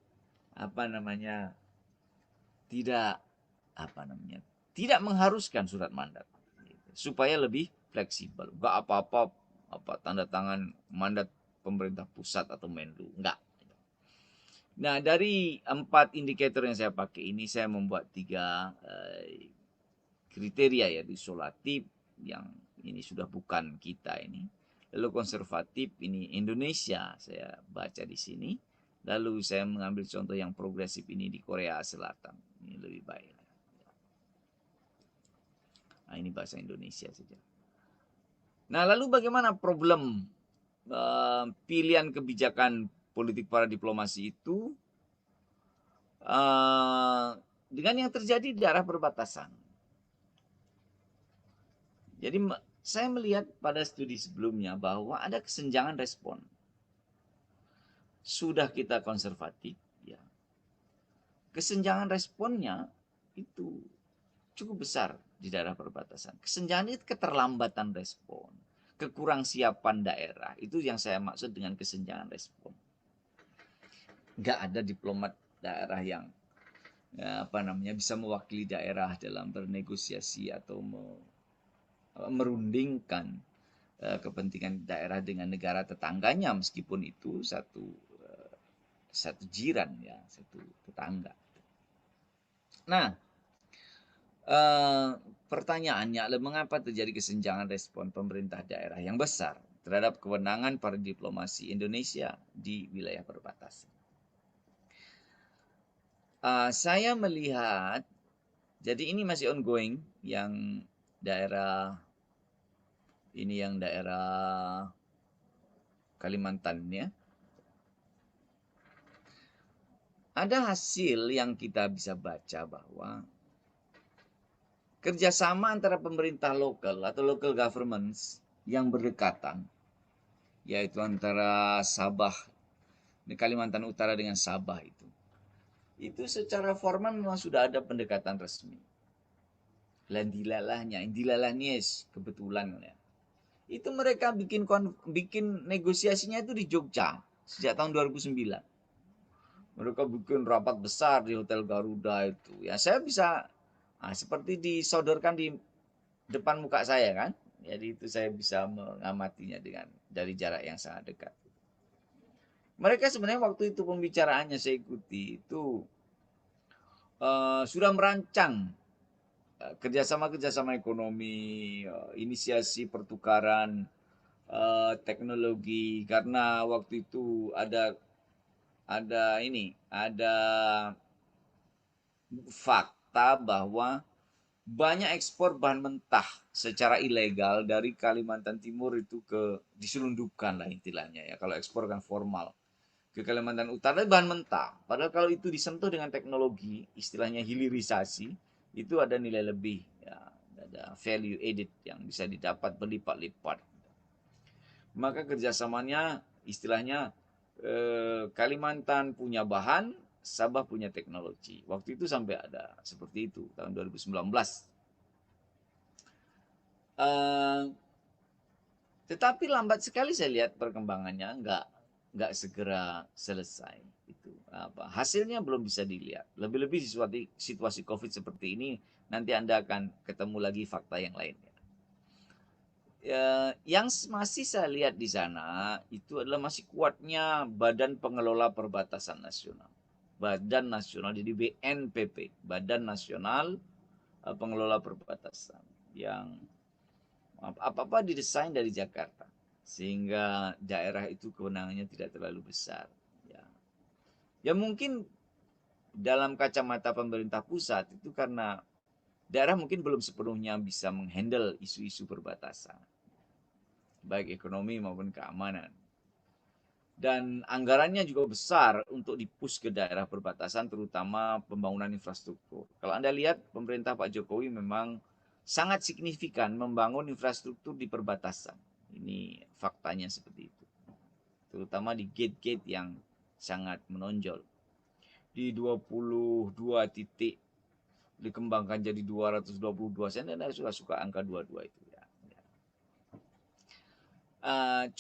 tidak mengharuskan surat mandat supaya lebih fleksibel. Enggak apa-apa tanda tangan mandat pemerintah pusat atau Menlu, enggak. Nah, dari 4 indikator yang saya pakai ini saya membuat 3 kriteria, ya, isolatif yang ini sudah bukan kita ini. Lalu konservatif ini Indonesia saya baca di sini. Lalu saya mengambil contoh yang progresif ini di Korea Selatan. Ini lebih baik. Nah, ini bahasa Indonesia saja. Nah, lalu bagaimana problem pilihan kebijakan politik para diplomasi itu dengan yang terjadi di daerah perbatasan. Jadi saya melihat pada studi sebelumnya bahwa ada kesenjangan respon. Sudah kita konservatif, ya. Kesenjangan responnya itu cukup besar di daerah perbatasan. Kesenjangan itu keterlambatan respon, kekurangsiapan daerah. Itu yang saya maksud dengan kesenjangan respon. Nggak ada diplomat daerah yang bisa mewakili daerah dalam bernegosiasi atau merundingkan kepentingan daerah dengan negara tetangganya, meskipun itu satu jiran, ya, satu tetangga. Nah, pertanyaannya adalah mengapa terjadi kesenjangan respon pemerintah daerah yang besar terhadap kewenangan para diplomasi Indonesia di wilayah perbatasan. Saya melihat, jadi ini masih ongoing, yang daerah Kalimantan, ya. Ada hasil yang kita bisa baca bahwa kerjasama antara pemerintah lokal atau local governments yang berdekatan, yaitu antara Sabah, Kalimantan Utara dengan Sabah itu secara formal memang sudah ada pendekatan resmi. Dilalahnya, dilalahnies kebetulan ya. Itu mereka bikin negosiasinya itu di Jogja sejak tahun 2009. Mereka bikin rapat besar di Hotel Garuda itu. Ya saya bisa seperti disodorkan di depan muka saya kan. Jadi itu saya bisa mengamatinya dari jarak yang sangat dekat. Mereka sebenarnya waktu itu pembicaraannya saya ikuti itu sudah merancang kerjasama ekonomi, inisiasi pertukaran teknologi karena waktu itu ada fakta bahwa banyak ekspor bahan mentah secara ilegal dari Kalimantan Timur itu diselundupkan lah istilahnya ya. Kalau ekspor kan formal ke Kalimantan Utara bahan mentah. Padahal kalau itu disentuh dengan teknologi, istilahnya hilirisasi, itu ada nilai lebih, ya, ada value added yang bisa didapat berlipat-lipat. Maka kerjasamanya, istilahnya Kalimantan punya bahan, Sabah punya teknologi. Waktu itu sampai ada seperti itu tahun 2019. Tetapi lambat sekali saya lihat perkembangannya, nggak segera selesai. Itu hasilnya belum bisa dilihat. Lebih-lebih situasi COVID seperti ini, nanti Anda akan ketemu lagi fakta yang lainnya. Yang masih saya lihat di sana itu adalah masih kuatnya Badan Pengelola Perbatasan Nasional. Badan Nasional, jadi BNPP, Badan Nasional Pengelola Perbatasan, yang apa-apa didesain dari Jakarta sehingga daerah itu kewenangannya tidak terlalu besar. Ya mungkin dalam kacamata pemerintah pusat itu karena daerah mungkin belum sepenuhnya bisa menghandle isu-isu perbatasan, baik ekonomi maupun keamanan. Dan anggarannya juga besar untuk dipush ke daerah perbatasan, terutama pembangunan infrastruktur. Kalau Anda lihat, pemerintah Pak Jokowi memang sangat signifikan membangun infrastruktur di perbatasan. Ini faktanya seperti itu. Terutama di gate-gate yang sangat menonjol. Di 22 titik dikembangkan jadi 222. Saya suka angka 22 itu.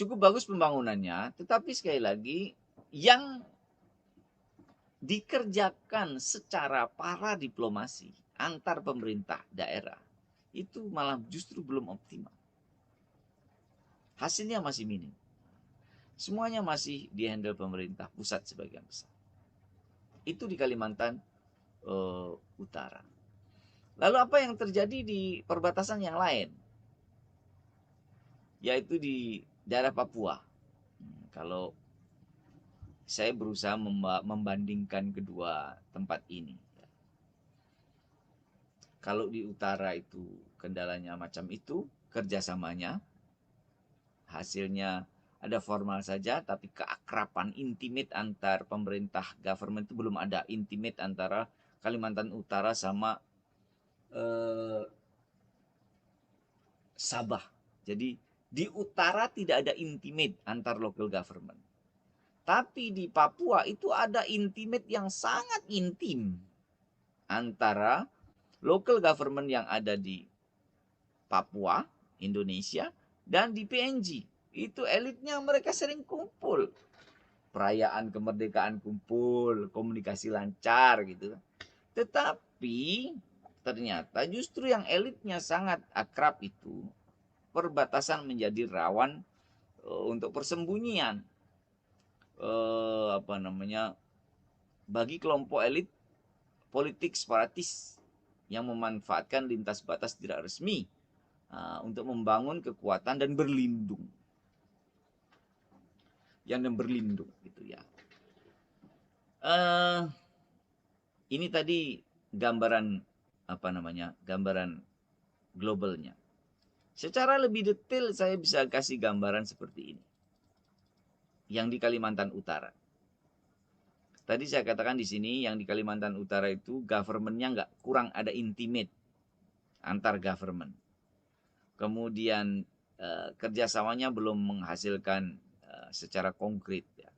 Cukup bagus pembangunannya, tetapi sekali lagi yang dikerjakan secara para diplomasi antar pemerintah daerah itu malah justru belum optimal. Hasilnya masih minim. Semuanya masih dihandle pemerintah pusat sebagian besar. Itu di Kalimantan Utara. Lalu apa yang terjadi di perbatasan yang lain? Yaitu di daerah Papua. Kalau saya berusaha membandingkan kedua tempat ini. Kalau di utara itu kendalanya macam itu, kerjasamanya, hasilnya ada formal saja, tapi keakraban intimate antar pemerintah government itu belum ada. Intimate antara Kalimantan Utara sama Sabah. Jadi di utara tidak ada intimate antar local government. Tapi di Papua itu ada intimate yang sangat intim antara local government yang ada di Papua, Indonesia, dan di PNG. Itu elitnya mereka sering kumpul. Perayaan kemerdekaan kumpul, komunikasi lancar gitu. Tetapi ternyata justru yang elitnya sangat akrab itu perbatasan menjadi rawan untuk persembunyian. Bagi kelompok elit politik separatis yang memanfaatkan lintas batas tidak resmi untuk membangun kekuatan dan berlindung. Gitu ya. Ini tadi gambaran gambaran globalnya. Secara lebih detail saya bisa kasih gambaran seperti ini. Yang di Kalimantan Utara. Tadi saya katakan di sini yang di Kalimantan Utara itu government-nya kurang ada intimate antar government. Kemudian kerjasamanya belum menghasilkan secara konkret. Ya.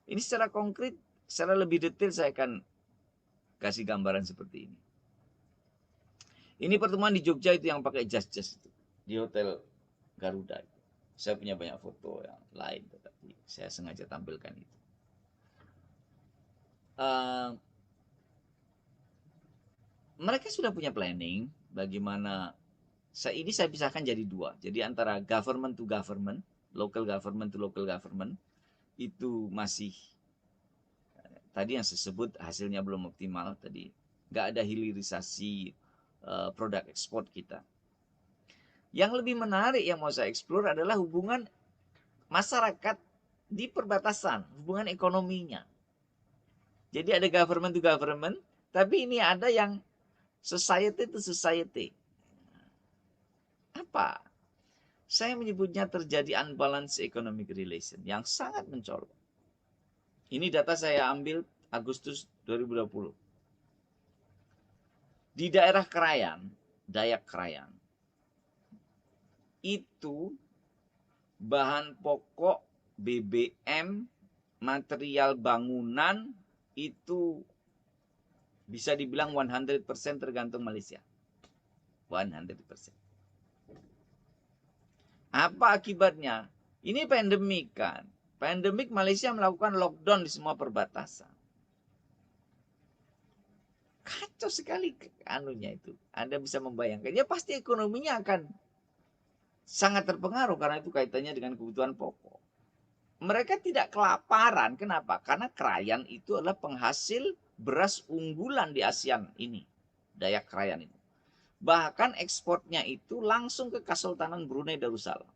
Ini secara konkret secara lebih detail saya akan kasih gambaran seperti ini. Ini pertemuan di Jogja itu yang pakai jas-jas itu, di Hotel Garuda. Saya punya banyak foto yang lain, tetapi saya sengaja tampilkan itu. Mereka sudah punya planning bagaimana. Ini saya pisahkan jadi dua. Jadi antara government to government, local government to local government, itu masih tadi yang saya sebut hasilnya belum optimal tadi. Nggak ada hilirisasi produk ekspor kita. Yang lebih menarik yang mau saya eksplor adalah hubungan masyarakat di perbatasan, hubungan ekonominya. Jadi ada government to government, tapi ini ada yang society to society. Apa? Saya menyebutnya terjadi unbalanced economic relation yang sangat mencolok. Ini data saya ambil Agustus 2020. Di daerah Krayan, Dayak Krayan, itu bahan pokok BBM, material bangunan itu bisa dibilang 100% tergantung Malaysia. 100%. Apa akibatnya? Ini pandemik kan. Pandemik Malaysia melakukan lockdown di semua perbatasan. Kacau sekali anunya itu. Anda bisa membayangkan. Ya pasti ekonominya akan sangat terpengaruh karena itu kaitannya dengan kebutuhan pokok. Mereka tidak kelaparan. Kenapa? Karena Krayan itu adalah penghasil beras unggulan di ASEAN ini. Dayak Krayan itu. Bahkan ekspornya itu langsung ke Kesultanan Brunei Darussalam.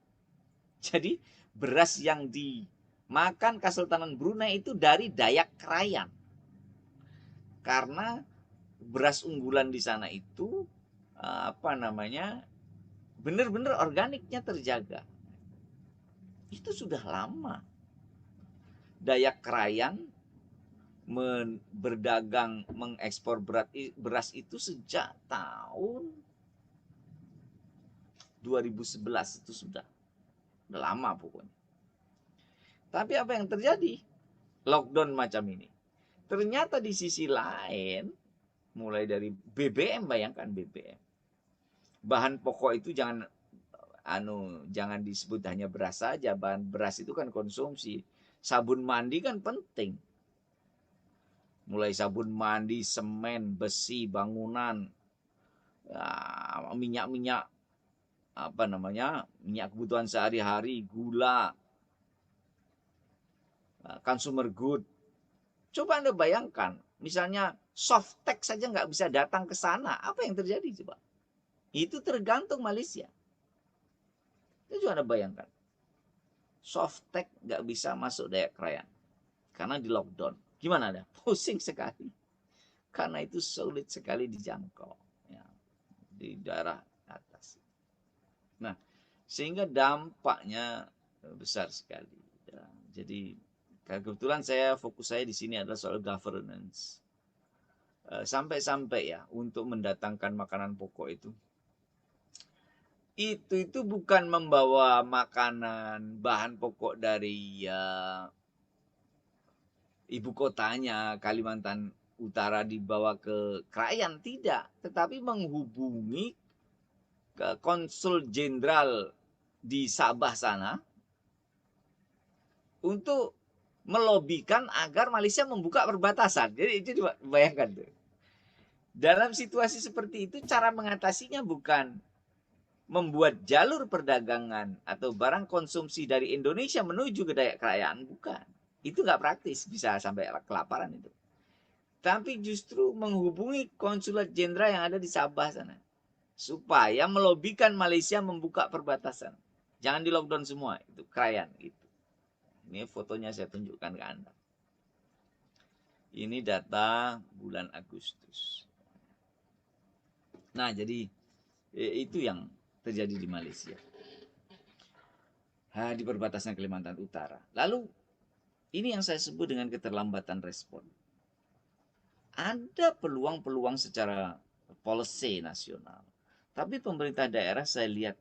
Jadi beras yang dimakan Kesultanan Brunei itu dari Dayak Krayan. Karena beras unggulan di sana itu benar-benar organiknya terjaga. Itu sudah lama. Dayak Krayan berdagang mengekspor beras itu sejak tahun 2011 itu sudah lama pokoknya. Tapi apa yang terjadi? Lockdown macam ini. Ternyata di sisi lain, mulai dari BBM, bayangkan BBM. Bahan pokok itu jangan disebut hanya beras saja. Bahan beras itu kan konsumsi. Sabun mandi kan penting. Mulai sabun mandi, semen, besi, bangunan, minyak-minyak minyak kebutuhan sehari-hari, gula, consumer good. Coba Anda bayangkan, misalnya Softtek saja nggak bisa datang ke sana, apa yang terjadi coba? Itu tergantung Malaysia. Itu juga Anda bayangkan. Softtek nggak bisa masuk Dayak Krayan karena di lockdown. Gimana Anda? Pusing sekali. Karena itu sulit sekali dijangkau ya, di daerah atas. Nah, sehingga dampaknya besar sekali. Ya. Jadi kebetulan fokus saya di sini adalah soal governance. Sampai-sampai ya untuk mendatangkan makanan pokok itu bukan membawa makanan bahan pokok dari ibu kotanya Kalimantan Utara dibawa ke Krayan, tidak, tetapi menghubungi ke konsul jenderal di Sabah sana untuk melobikan agar Malaysia membuka perbatasan. Jadi itu coba bayangkan tuh. Dalam situasi seperti itu cara mengatasinya bukan membuat jalur perdagangan atau barang konsumsi dari Indonesia menuju ke Dayak Krayan, bukan. Itu nggak praktis, bisa sampai kelaparan itu. Tapi justru menghubungi konsulat jenderal yang ada di Sabah sana supaya melobikan Malaysia membuka perbatasan. Jangan di lockdown semua, itu Krayan itu. Ini fotonya saya tunjukkan ke Anda. Ini data bulan Agustus. Nah, jadi itu yang terjadi di Malaysia. Di perbatasan Kalimantan Utara. Lalu, ini yang saya sebut dengan keterlambatan respon. Ada peluang-peluang secara policy nasional. Tapi pemerintah daerah saya lihat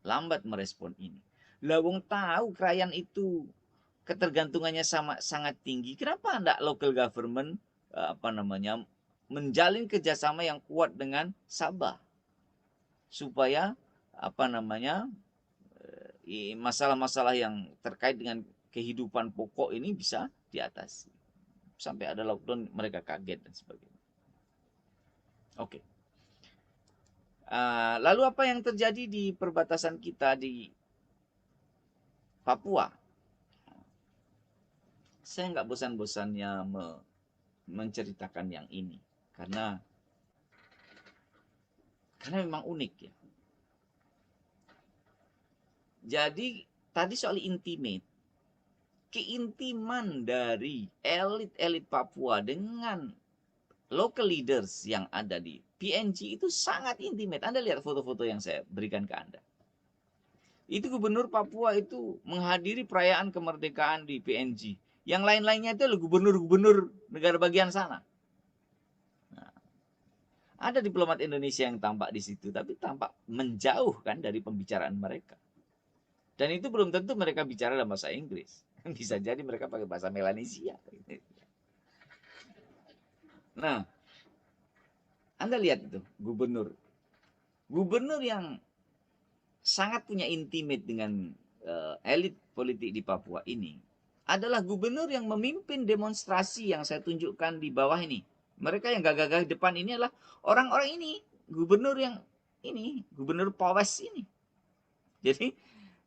lambat merespon ini. Lawang tahu Krayan itu ketergantungannya sangat tinggi, kenapa enggak local government menjalin kerjasama yang kuat dengan Sabah supaya masalah-masalah yang terkait dengan kehidupan pokok ini bisa diatasi. Sampai ada lockdown mereka kaget dan sebagainya. Oke. Lalu apa yang terjadi di perbatasan kita di Papua? Saya nggak bosan-bosannya menceritakan yang ini karena memang unik ya. Jadi tadi soal intimate, keintiman dari elit-elit Papua dengan local leaders yang ada di PNG itu sangat intimate. Anda lihat foto-foto yang saya berikan ke Anda. Itu gubernur Papua itu menghadiri perayaan kemerdekaan di PNG. Yang lain-lainnya itu adalah gubernur-gubernur negara bagian sana. Nah, ada diplomat Indonesia yang tampak di situ, tapi tampak menjauh kan dari pembicaraan mereka. Dan itu belum tentu mereka bicara dalam bahasa Inggris. Bisa jadi mereka pakai bahasa Melanesia. Nah, Anda lihat itu, gubernur. Gubernur yang sangat punya intimate dengan elit politik di Papua ini adalah gubernur yang memimpin demonstrasi yang saya tunjukkan di bawah ini. Mereka yang gagah-gagah depan ini adalah orang-orang ini, gubernur yang ini, gubernur Pawes ini. Jadi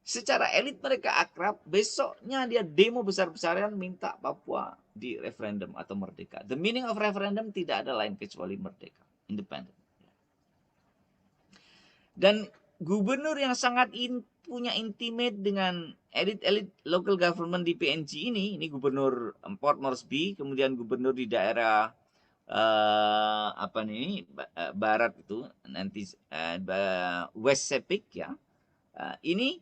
secara elit mereka akrab, besoknya dia demo besar-besaran minta Papua di referendum atau merdeka. The meaning of referendum tidak ada lain kecuali merdeka, independen. Dan gubernur yang sangat punya intimate dengan elit-elit local government di PNG ini gubernur Port Moresby, kemudian gubernur di daerah barat itu nanti West Sepik ya. Ini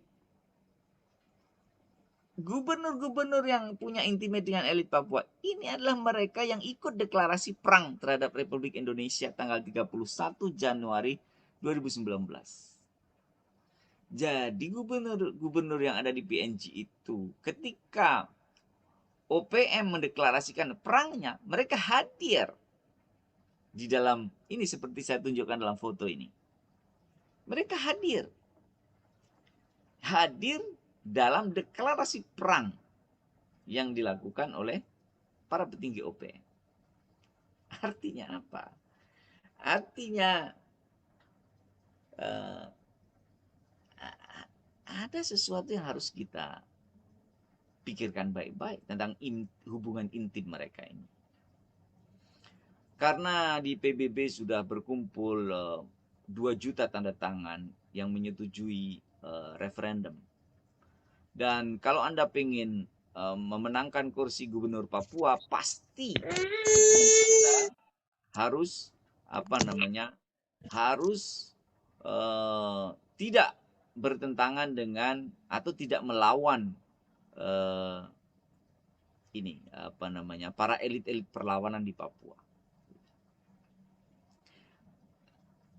gubernur-gubernur yang punya intimate dengan elit Papua ini adalah mereka yang ikut deklarasi perang terhadap Republik Indonesia tanggal 31 Januari 2019. Jadi gubernur yang ada di PNG itu ketika OPM mendeklarasikan perangnya, mereka hadir di dalam ini seperti saya tunjukkan dalam foto ini. Mereka hadir dalam deklarasi perang yang dilakukan oleh para petinggi OPM. Artinya apa? Artinya ada sesuatu yang harus kita pikirkan baik-baik tentang hubungan intim mereka ini. Karena di PBB sudah berkumpul 2 juta tanda tangan yang menyetujui referendum. Dan kalau Anda ingin memenangkan kursi gubernur Papua, pasti kita harus tidak bertentangan dengan atau tidak melawan para elit-elit perlawanan di Papua.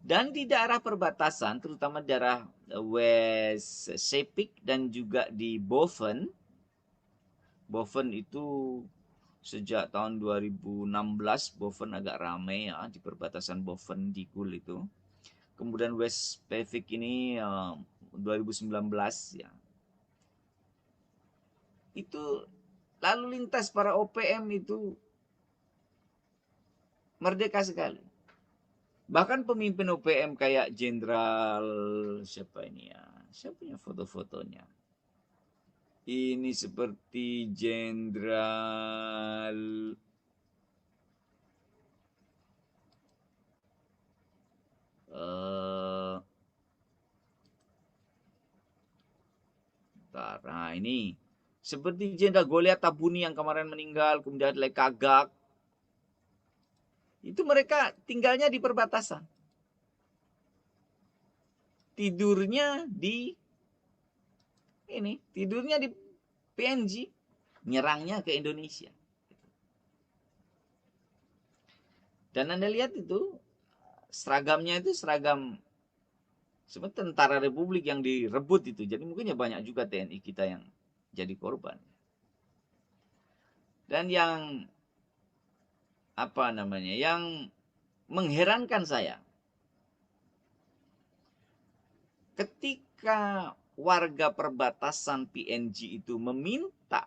Dan di daerah perbatasan, terutama daerah West Sepik dan juga di Boven. Boven itu sejak tahun 2016, Boven agak ramai ya, di perbatasan Boven di Gul itu. Kemudian West Sepik ini 2019 ya. Itu lalu lintas para OPM itu merdeka sekali. Bahkan pemimpin OPM kayak Jenderal siapa ini ya? Saya punya foto-fotonya. Ini seperti Jenderal nah ini seperti Jenderal Goliath Tabuni yang kemarin meninggal, kemudian Lekagak. Itu mereka tinggalnya di perbatasan. Tidurnya di PNG, nyerangnya ke Indonesia. Dan Anda lihat itu seragamnya itu seragam seperti tentara Republik yang direbut itu. Jadi mungkin ya banyak juga TNI kita yang jadi korban. Dan yang apa namanya, yang mengherankan saya, ketika warga perbatasan PNG itu meminta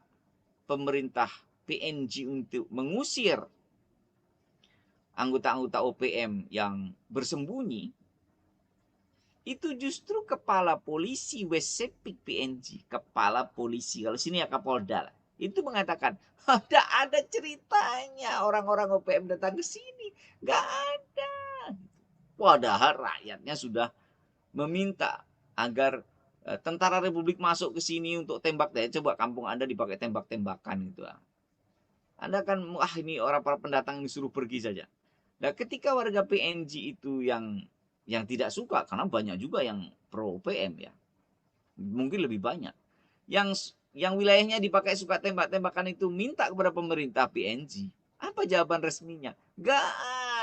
pemerintah PNG untuk mengusir anggota-anggota OPM yang bersembunyi, itu justru kepala polisi West Sepik PNG, kepala polisi, kalau sini ya Kapolda, itu mengatakan, ada ceritanya orang-orang OPM datang ke sini, nggak ada. Padahal rakyatnya sudah meminta agar tentara Republik masuk ke sini untuk tembak. Coba kampung Anda dipakai tembak-tembakan gitu. Anda kan, ini orang para pendatang disuruh pergi saja. Nah, ketika warga PNG itu yang tidak suka, karena banyak juga yang pro PM ya, mungkin lebih banyak. Yang wilayahnya dipakai suka tembak-tembakan itu minta kepada pemerintah PNG. Apa jawaban resminya? Gak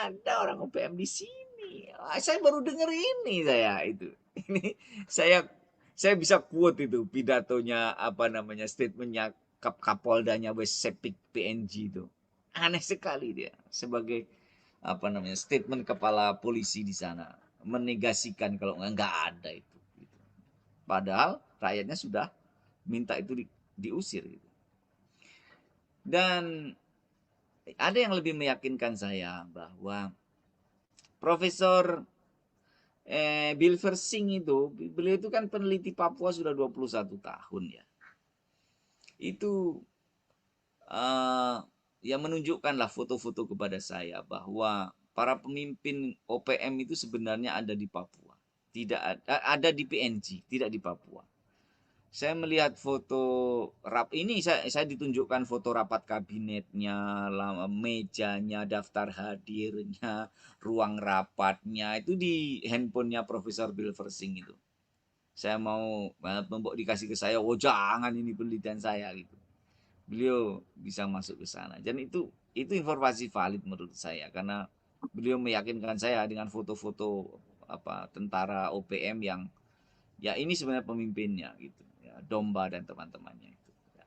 ada orang OPM di sini. Saya baru dengar ini saya itu. Ini saya bisa quote itu pidatonya, apa namanya, statementnya Kapoldanya West Sepik PNG itu. Aneh sekali dia sebagai apa namanya, statement kepala polisi di sana menegasikan kalau nggak ada itu. Padahal rakyatnya sudah minta itu diusir gitu. Dan ada yang lebih meyakinkan saya bahwa Profesor Bill Versing itu, beliau itu kan peneliti Papua sudah 21 tahun ya. Itu ya menunjukkanlah foto-foto kepada saya bahwa para pemimpin OPM itu sebenarnya ada di Papua. Tidak ada di PNG, tidak di Papua. Saya melihat foto ini, saya ditunjukkan foto rapat kabinetnya, mejanya, daftar hadirnya, ruang rapatnya itu di handphonenya Profesor Bill Versing itu. Saya mau dikasih ke saya, oh jangan, ini penelitian saya gitu. Beliau bisa masuk ke sana. Dan itu informasi valid menurut saya, karena beliau meyakinkan saya dengan foto-foto apa tentara OPM yang ya ini sebenarnya pemimpinnya gitu ya, Domba dan teman-temannya itu ya.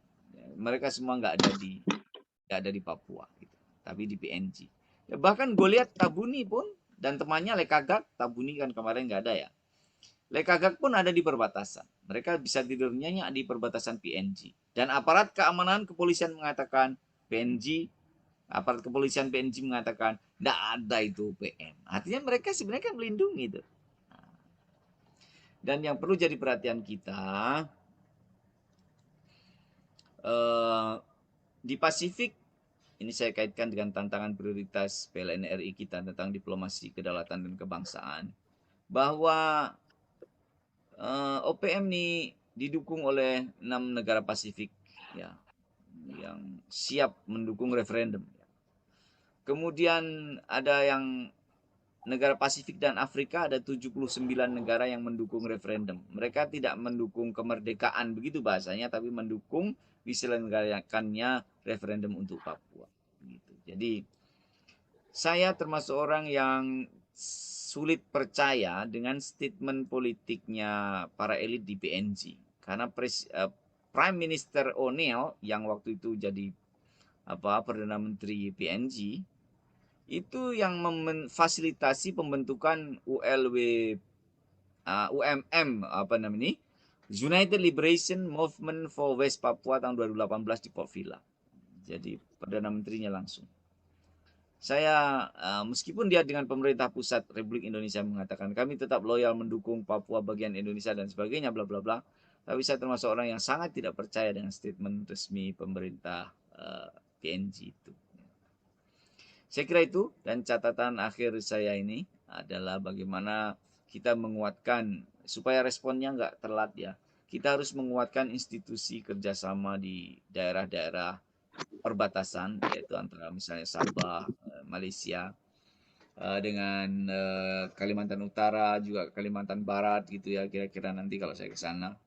Mereka semua nggak ada di Papua gitu, tapi di PNG ya. Bahkan gue lihat Tabuni pun dan temannya Lekagak. Tabuni kan kemarin nggak ada ya. Lekagak pun ada di perbatasan. Mereka bisa tidur nyenyak di perbatasan PNG. Dan aparat keamanan kepolisian mengatakan aparat kepolisian PNG mengatakan tidak ada itu PM. Artinya mereka sebenarnya kan melindungi itu. Dan yang perlu jadi perhatian kita, di Pasifik, ini saya kaitkan dengan tantangan prioritas PLN RI kita tentang diplomasi kedaulatan dan kebangsaan, bahwa OPM ini didukung oleh 6 negara Pasifik ya, yang siap mendukung referendum. Kemudian ada yang negara Pasifik dan Afrika, ada 79 negara yang mendukung referendum. Mereka tidak mendukung kemerdekaan begitu bahasanya, tapi mendukung diselenggarakannya referendum untuk Papua. Gitu. Jadi saya termasuk orang yang sulit percaya dengan statement politiknya para elit di PNG, karena Prime Minister O'Neill yang waktu itu jadi Perdana Menteri PNG itu yang memfasilitasi pembentukan UMM United Liberation Movement for West Papua tahun 2018 di Port Vila. Jadi Perdana Menterinya langsung. Saya meskipun dia dengan pemerintah pusat Republik Indonesia mengatakan kami tetap loyal mendukung Papua bagian Indonesia dan sebagainya bla bla bla, tapi saya termasuk orang yang sangat tidak percaya dengan statement resmi pemerintah PNG itu. Saya kira itu, dan catatan akhir saya ini adalah bagaimana kita menguatkan supaya responnya nggak telat ya. Kita harus menguatkan institusi kerjasama di daerah-daerah perbatasan, yaitu antara misalnya Sabah, Malaysia, dengan Kalimantan Utara, juga Kalimantan Barat gitu ya, kira-kira nanti kalau saya ke sana.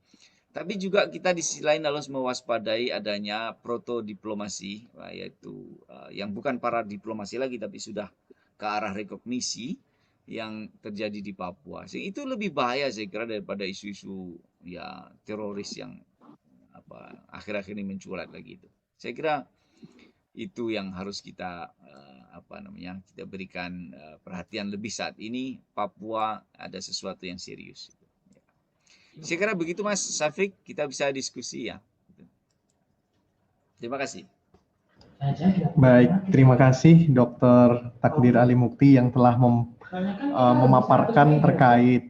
Tapi juga kita di sisi lain harus mewaspadai adanya proto-diplomasi, yaitu yang bukan para diplomasi lagi, tapi sudah ke arah rekognisi yang terjadi di Papua. Itu lebih bahaya saya kira daripada isu-isu ya teroris yang akhir-akhir ini mencuat lagi itu. Saya kira Itu yang harus kita kita berikan perhatian lebih saat ini. Papua ada sesuatu yang serius. Saya kira begitu Mas Safik, kita bisa diskusi ya. Terima kasih. Baik, terima kasih Dr. Takdir Ali Mukti yang telah memaparkan terkait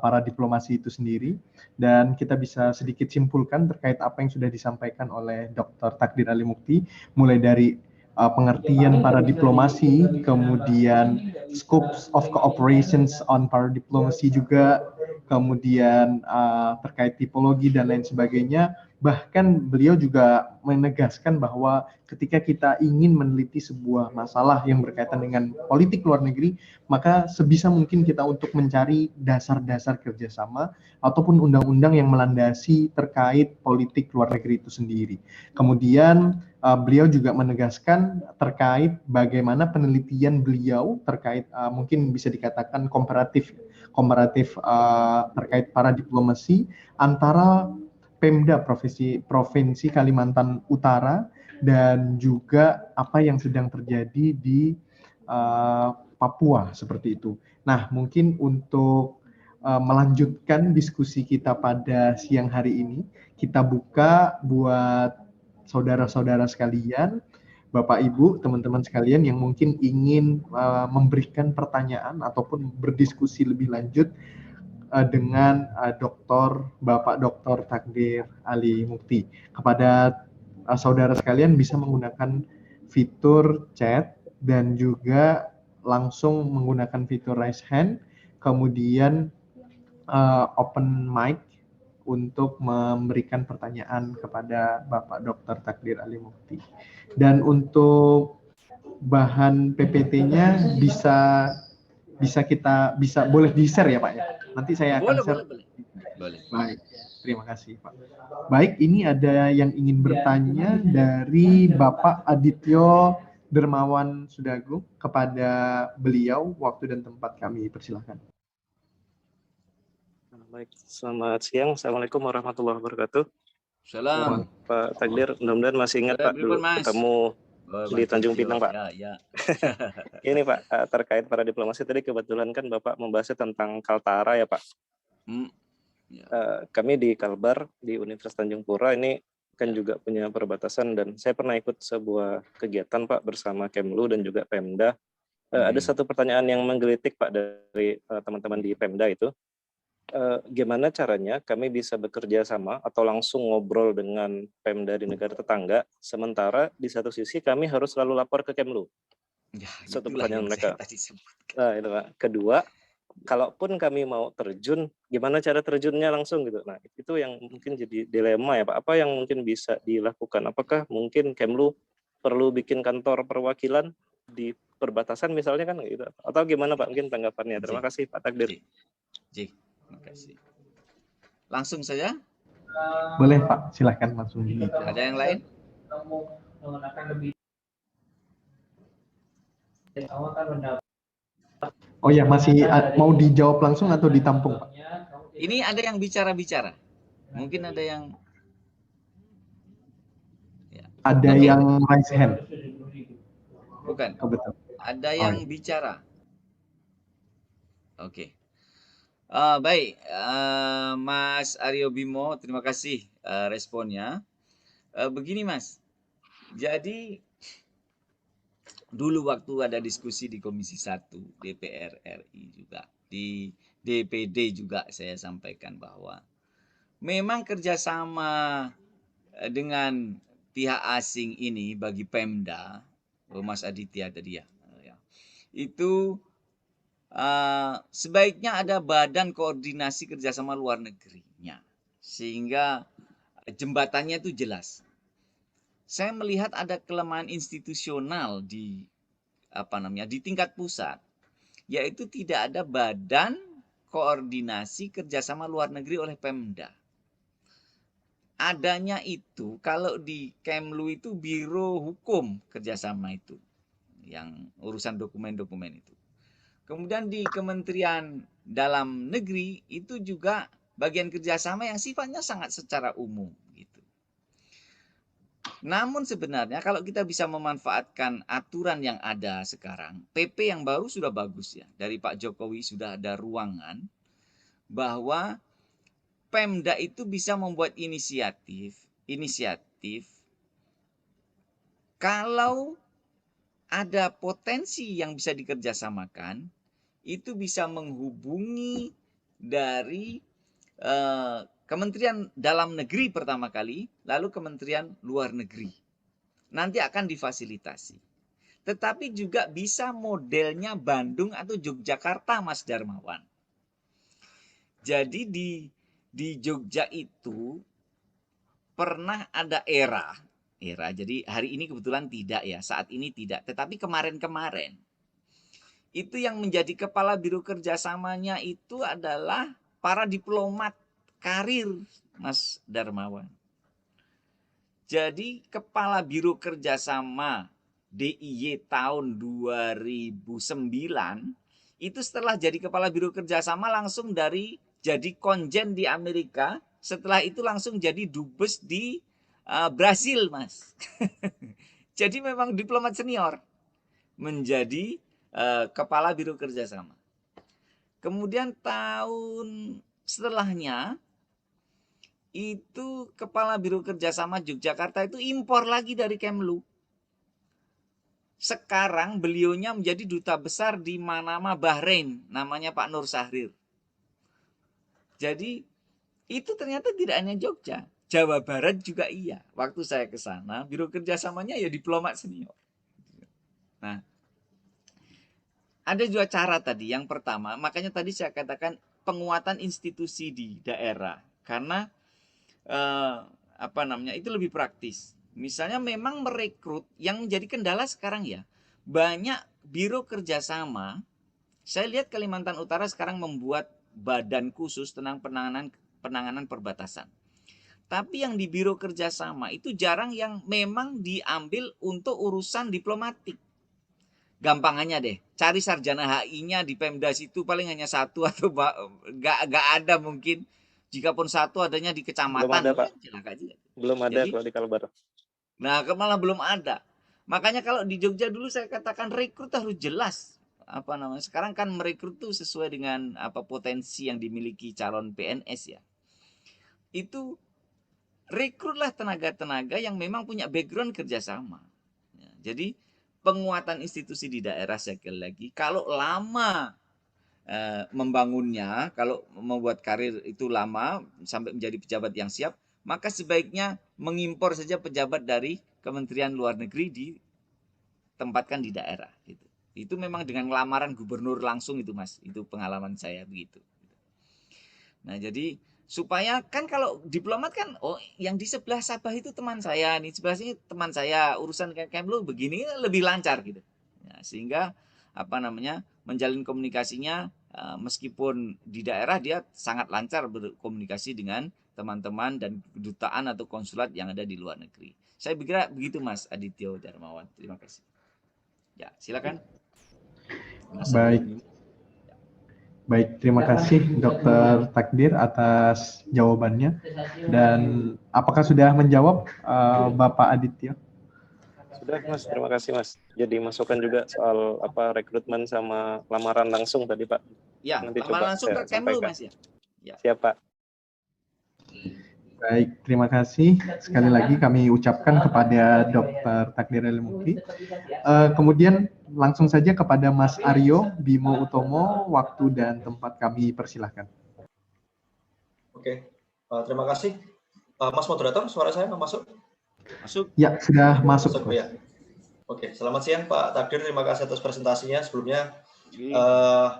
para diplomasi itu sendiri, dan kita bisa sedikit simpulkan terkait apa yang sudah disampaikan oleh Dr. Takdir Ali Mukti, mulai dari pengertian para diplomasi, kemudian scopes of cooperations on para diplomasi juga, kemudian terkait tipologi dan lain sebagainya. Bahkan beliau juga menegaskan bahwa ketika kita ingin meneliti sebuah masalah yang berkaitan dengan politik luar negeri, maka sebisa mungkin kita untuk mencari dasar-dasar kerjasama ataupun undang-undang yang melandasi terkait politik luar negeri itu sendiri. Kemudian beliau juga menegaskan terkait bagaimana penelitian beliau terkait mungkin bisa dikatakan komparatif terkait para diplomasi antara Pemda Provinsi Kalimantan Utara dan juga apa yang sedang terjadi di Papua seperti itu. Nah, mungkin untuk melanjutkan diskusi kita pada siang hari ini, kita buka buat saudara-saudara sekalian, Bapak Ibu, teman-teman sekalian yang mungkin ingin memberikan pertanyaan ataupun berdiskusi lebih lanjut dengan Bapak Dr. Takdir Ali Mukti. Kepada saudara sekalian bisa menggunakan fitur chat dan juga langsung menggunakan fitur raise hand, kemudian open mic untuk memberikan pertanyaan kepada Bapak Dr. Takdir Ali Mukti. Dan untuk bahan PPT-nya boleh di-share ya Pak ya. Nanti saya akan share. Boleh. Baik, terima kasih Pak. Baik, ini ada yang ingin bertanya dari Bapak Adityo Dermawan Sudagung. Kepada beliau, waktu dan tempat kami persilahkan. Baik, selamat siang. Assalamualaikum warahmatullahi wabarakatuh. Salam. Pak Takdir, mudah-mudahan masih ingat Pak dulu ketemu di Tanjung Pinang Pak. Ya. Ini Pak, terkait para diplomasi tadi kebetulan kan Bapak membahasnya tentang Kaltara ya Pak. Kami di Kalbar di Universitas Tanjung Pura ini kan juga punya perbatasan, dan saya pernah ikut sebuah kegiatan Pak bersama Kemlu dan juga Pemda. Ada satu pertanyaan yang menggelitik Pak dari teman-teman di Pemda itu. Gimana caranya kami bisa bekerja sama atau langsung ngobrol dengan Pemda di negara tetangga, sementara di satu sisi kami harus selalu lapor ke Kemlu. Ya, satu pertanyaan mereka. Nah, itu Pak. Kedua, kalaupun kami mau terjun, gimana cara terjunnya langsung gitu. Nah, itu yang mungkin jadi dilema ya Pak. Apa yang mungkin bisa dilakukan? Apakah mungkin Kemlu perlu bikin kantor perwakilan di perbatasan misalnya kan gitu? Atau gimana Pak mungkin tanggapannya? Terima kasih Pak Takdir. Terima kasih. Langsung saja? Boleh Pak, silahkan langsung. Ada yang lain? Oh ya, masih mau dijawab langsung atau ditampung Pak? Ini ada yang bicara-bicara. Mungkin ada yang... Ada yang raise hand. Bukan. Oh, betul. Ada yang bicara. Oke. Baik, Mas Aryo Bimo, terima kasih responnya. Begini Mas, jadi dulu waktu ada diskusi di Komisi 1 DPR RI juga, di DPD juga saya sampaikan bahwa memang kerjasama dengan pihak asing ini bagi Pemda, Mas Aditya tadi ya, itu sebaiknya ada badan koordinasi kerjasama luar negerinya, sehingga jembatannya itu jelas. Saya melihat ada kelemahan institusional di tingkat pusat, yaitu tidak ada badan koordinasi kerjasama luar negeri oleh Pemda. Adanya itu kalau di Kemlu itu Biro Hukum Kerjasama itu, yang urusan dokumen-dokumen itu. Kemudian di Kementerian Dalam Negeri itu juga bagian kerjasama yang sifatnya sangat secara umum. Gitu. Namun sebenarnya kalau kita bisa memanfaatkan aturan yang ada sekarang, PP yang baru sudah bagus ya. Dari Pak Jokowi sudah ada ruangan bahwa Pemda itu bisa membuat inisiatif kalau ada potensi yang bisa dikerjasamakan, itu bisa menghubungi dari Kementerian Dalam Negeri pertama kali, lalu Kementerian Luar Negeri. Nanti akan difasilitasi. Tetapi juga bisa modelnya Bandung atau Yogyakarta, Mas Darmawan. Jadi di Jogja itu pernah ada era. Jadi hari ini kebetulan tidak ya, saat ini tidak. Tetapi kemarin-kemarin itu yang menjadi kepala biro kerjasamanya itu adalah para diplomat karir, Mas Darmawan. Jadi kepala biro kerjasama DIY tahun 2009 itu setelah jadi kepala biro kerjasama langsung dari jadi konjen di Amerika, setelah itu langsung jadi dubes di Brasil, Mas. Jadi memang diplomat senior menjadi kepala biro kerjasama. Kemudian tahun setelahnya itu kepala biro kerjasama Yogyakarta itu impor lagi dari Kemlu. Sekarang beliaunya menjadi duta besar di Manama, Bahrain, namanya Pak Nur Sahrir. Jadi itu ternyata tidak hanya Jogja, Jawa Barat juga iya. Waktu saya ke sana, biro kerjasamanya ya diplomat senior. Nah, ada dua cara tadi. Yang pertama, makanya tadi saya katakan penguatan institusi di daerah, karena itu lebih praktis. Misalnya memang merekrut yang menjadi kendala sekarang ya, banyak biro kerjasama. Saya lihat Kalimantan Utara sekarang membuat badan khusus tentang penanganan perbatasan. Tapi yang di biro kerjasama itu jarang yang memang diambil untuk urusan diplomatik. Gampangannya deh, cari sarjana HI-nya di Pemda situ paling hanya satu atau nggak ada mungkin. Jikapun satu adanya di kecamatan. Belum ada, Pak. Juga. Belum ada kalau di Kalbar. Nah, malah belum ada. Makanya kalau di Jogja dulu saya katakan rekrut harus jelas. Sekarang kan merekrut tuh sesuai dengan potensi yang dimiliki calon PNS ya. Itu rekrutlah tenaga-tenaga yang memang punya background kerjasama. Ya, jadi penguatan institusi di daerah sekali lagi, kalau lama membangunnya, kalau membuat karir itu lama sampai menjadi pejabat yang siap, maka sebaiknya mengimpor saja pejabat dari Kementerian Luar Negeri ditempatkan di daerah. Itu memang dengan lamaran gubernur langsung itu, Mas. Itu pengalaman saya begitu. Nah, jadi supaya kan kalau diplomat kan, yang di sebelah Sabah itu teman saya, nih sebelah sini teman saya, urusan Kemlu begini lebih lancar gitu. Ya, sehingga menjalin komunikasinya meskipun di daerah dia sangat lancar berkomunikasi dengan teman-teman dan kedutaan atau konsulat yang ada di luar negeri. Saya pikir begitu, Mas Adityo Darmawan. Terima kasih. Ya, silakan. Baik, terima kasih Dr. Takdir atas jawabannya. Dan apakah sudah menjawab Bapak Adityo? Sudah, Mas. Terima kasih, Mas. Jadi masukan juga soal rekrutmen sama lamaran langsung tadi, Pak. Ya, nanti lamaran langsung ke Kemlu, Mas ya. Siap, Pak. Baik, terima kasih. Sekali lagi kami ucapkan kepada Dr. Takdir Mukti. Kemudian langsung saja kepada Mas Aryo Bimo Utomo, waktu dan tempat kami persilahkan. Oke, terima kasih. Mas Moderator, suara saya masuk? Masuk. Ya, sudah masuk. Ya. Oke, selamat siang Pak Takdir, terima kasih atas presentasinya. Sebelumnya,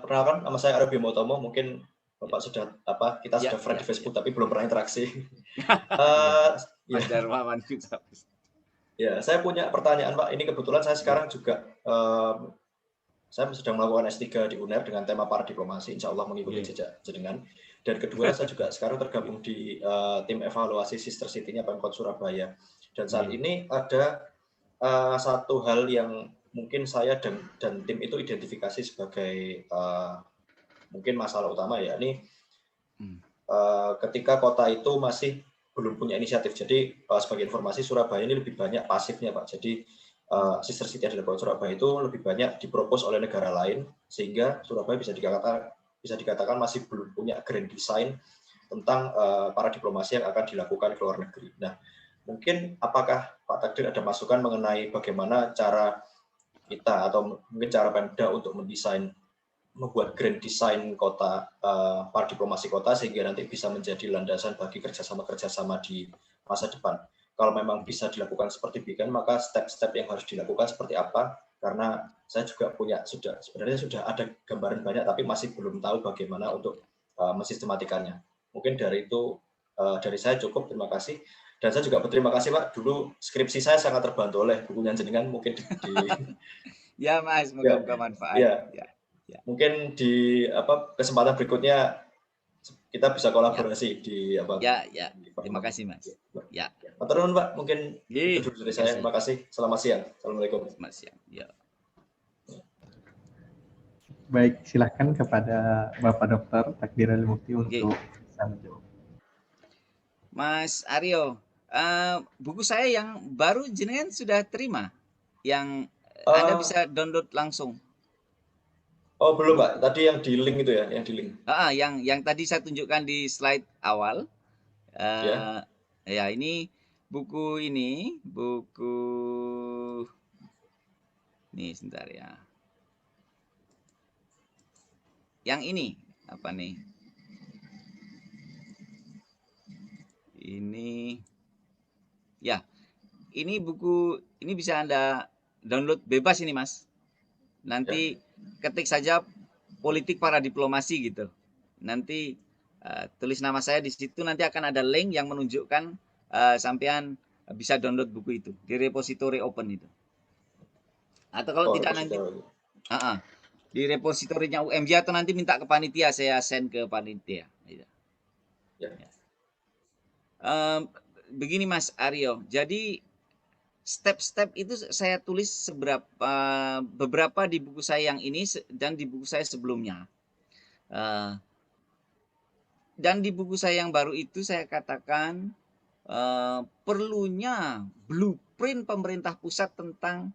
perkenalkan nama saya Aryo Bimo Utomo, mungkin Bapak sudah kita sudah friend di Facebook tapi belum pernah interaksi. Mas Darmawan juga. Ya, saya punya pertanyaan Pak. Ini kebetulan saya sekarang juga saya sedang melakukan S3 di UNER dengan tema para diplomasi, insya Allah mengikuti jejak jenengan. Dan kedua saya juga sekarang tergabung di tim evaluasi Sister City-nya Pemkot Surabaya. Dan saat ini ada satu hal yang mungkin saya dan tim itu identifikasi sebagai mungkin masalah utama, yakni ketika kota itu masih belum punya inisiatif. Jadi sebagai informasi Surabaya ini lebih banyak pasifnya Pak. Jadi sister city yang dilakukan Surabaya itu lebih banyak dipropos oleh negara lain, sehingga Surabaya bisa dikatakan masih belum punya grand design tentang para diplomasi yang akan dilakukan ke luar negeri. Nah, mungkin apakah Pak Takdir ada masukan mengenai bagaimana cara kita atau mungkin cara Pemda untuk membuat grand design kota, para diplomasi kota, sehingga nanti bisa menjadi landasan bagi kerjasama di masa depan. Kalau memang bisa dilakukan seperti bikin, maka step-step yang harus dilakukan seperti apa? Karena saya juga sebenarnya sudah ada gambaran banyak, tapi masih belum tahu bagaimana untuk mensistematikannya. Mungkin dari itu dari saya cukup. Terima kasih. Dan saya juga berterima kasih Pak. Dulu skripsi saya sangat terbantu oleh bukunya jenengan. Mungkin Ya Mas, moga-moga manfaat. Ya. Mungkin di kesempatan berikutnya kita bisa kolaborasi di apa? Ya. Terima kasih Mas. Ya. Matur nuwun Pak. Mungkin itu dulu dari saya. Terima kasih. Selamat siang. Assalamualaikum. Selamat siang. Ya. Baik, silahkan kepada Bapak Dokter Takdir Ali Mufti untuk bisa menjawab. Mas Aryo, buku saya yang baru jenengan sudah terima, yang Anda bisa download langsung. Oh belum Pak, tadi yang di link itu ya, yang di link. Yang tadi saya tunjukkan di slide awal. Ya ini buku ini sebentar ya. Yang ini apa nih? Ini ya, ini buku ini bisa Anda download bebas ini Mas. Nanti ketik saja politik para diplomasi gitu. Nanti tulis nama saya di situ, nanti akan ada link yang menunjukkan sampean bisa download buku itu di repository open itu. Atau kalau tidak nanti di repositorinya UMJ, atau nanti minta ke panitia, saya send ke panitia. Gitu. Begini Mas Aryo, jadi step-step itu saya tulis beberapa di buku saya yang ini dan di buku saya sebelumnya. Dan di buku saya yang baru itu saya katakan perlunya blueprint pemerintah pusat tentang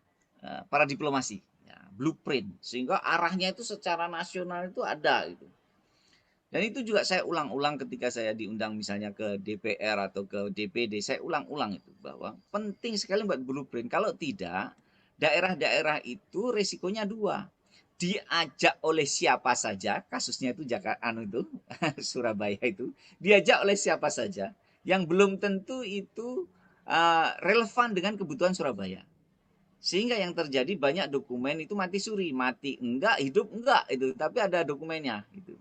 para diplomasi, blueprint, sehingga arahnya itu secara nasional itu ada gitu. Dan itu juga saya ulang-ulang ketika saya diundang misalnya ke DPR atau ke DPD, saya ulang-ulang itu bahwa penting sekali buat blueprint. Kalau tidak, daerah-daerah itu resikonya dua. Diajak oleh siapa saja, kasusnya itu Surabaya itu, diajak oleh siapa saja, yang belum tentu itu relevan dengan kebutuhan Surabaya. Sehingga yang terjadi banyak dokumen itu mati suri, mati enggak, hidup enggak itu, tapi ada dokumennya gitu.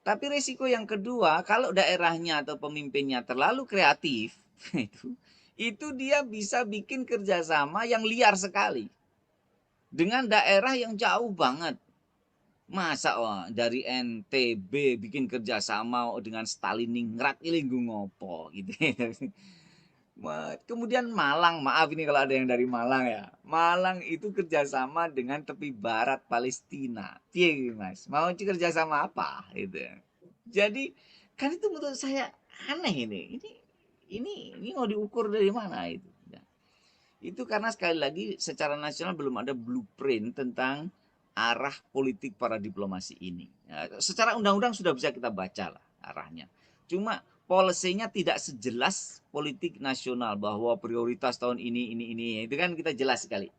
Tapi risiko yang kedua, kalau daerahnya atau pemimpinnya terlalu kreatif, itu dia bisa bikin kerjasama yang liar sekali dengan daerah yang jauh banget. Masa dari NTB bikin kerjasama dengan Staliningrat ini ngopo gitu. Kemudian Malang, maaf ini kalau ada yang dari Malang ya. Malang itu kerjasama dengan tepi barat Palestina. Piye Mas? Mau kerjasama apa? Gitu. Jadi kan itu menurut saya aneh ini. Ini mau diukur dari mana itu? Itu karena sekali lagi secara nasional belum ada blueprint tentang arah politik para diplomasi ini. Secara undang-undang sudah bisa kita baca lah arahnya. Cuma policy-nya tidak sejelas politik nasional bahwa prioritas tahun ini. Itu kan kita jelas sekali.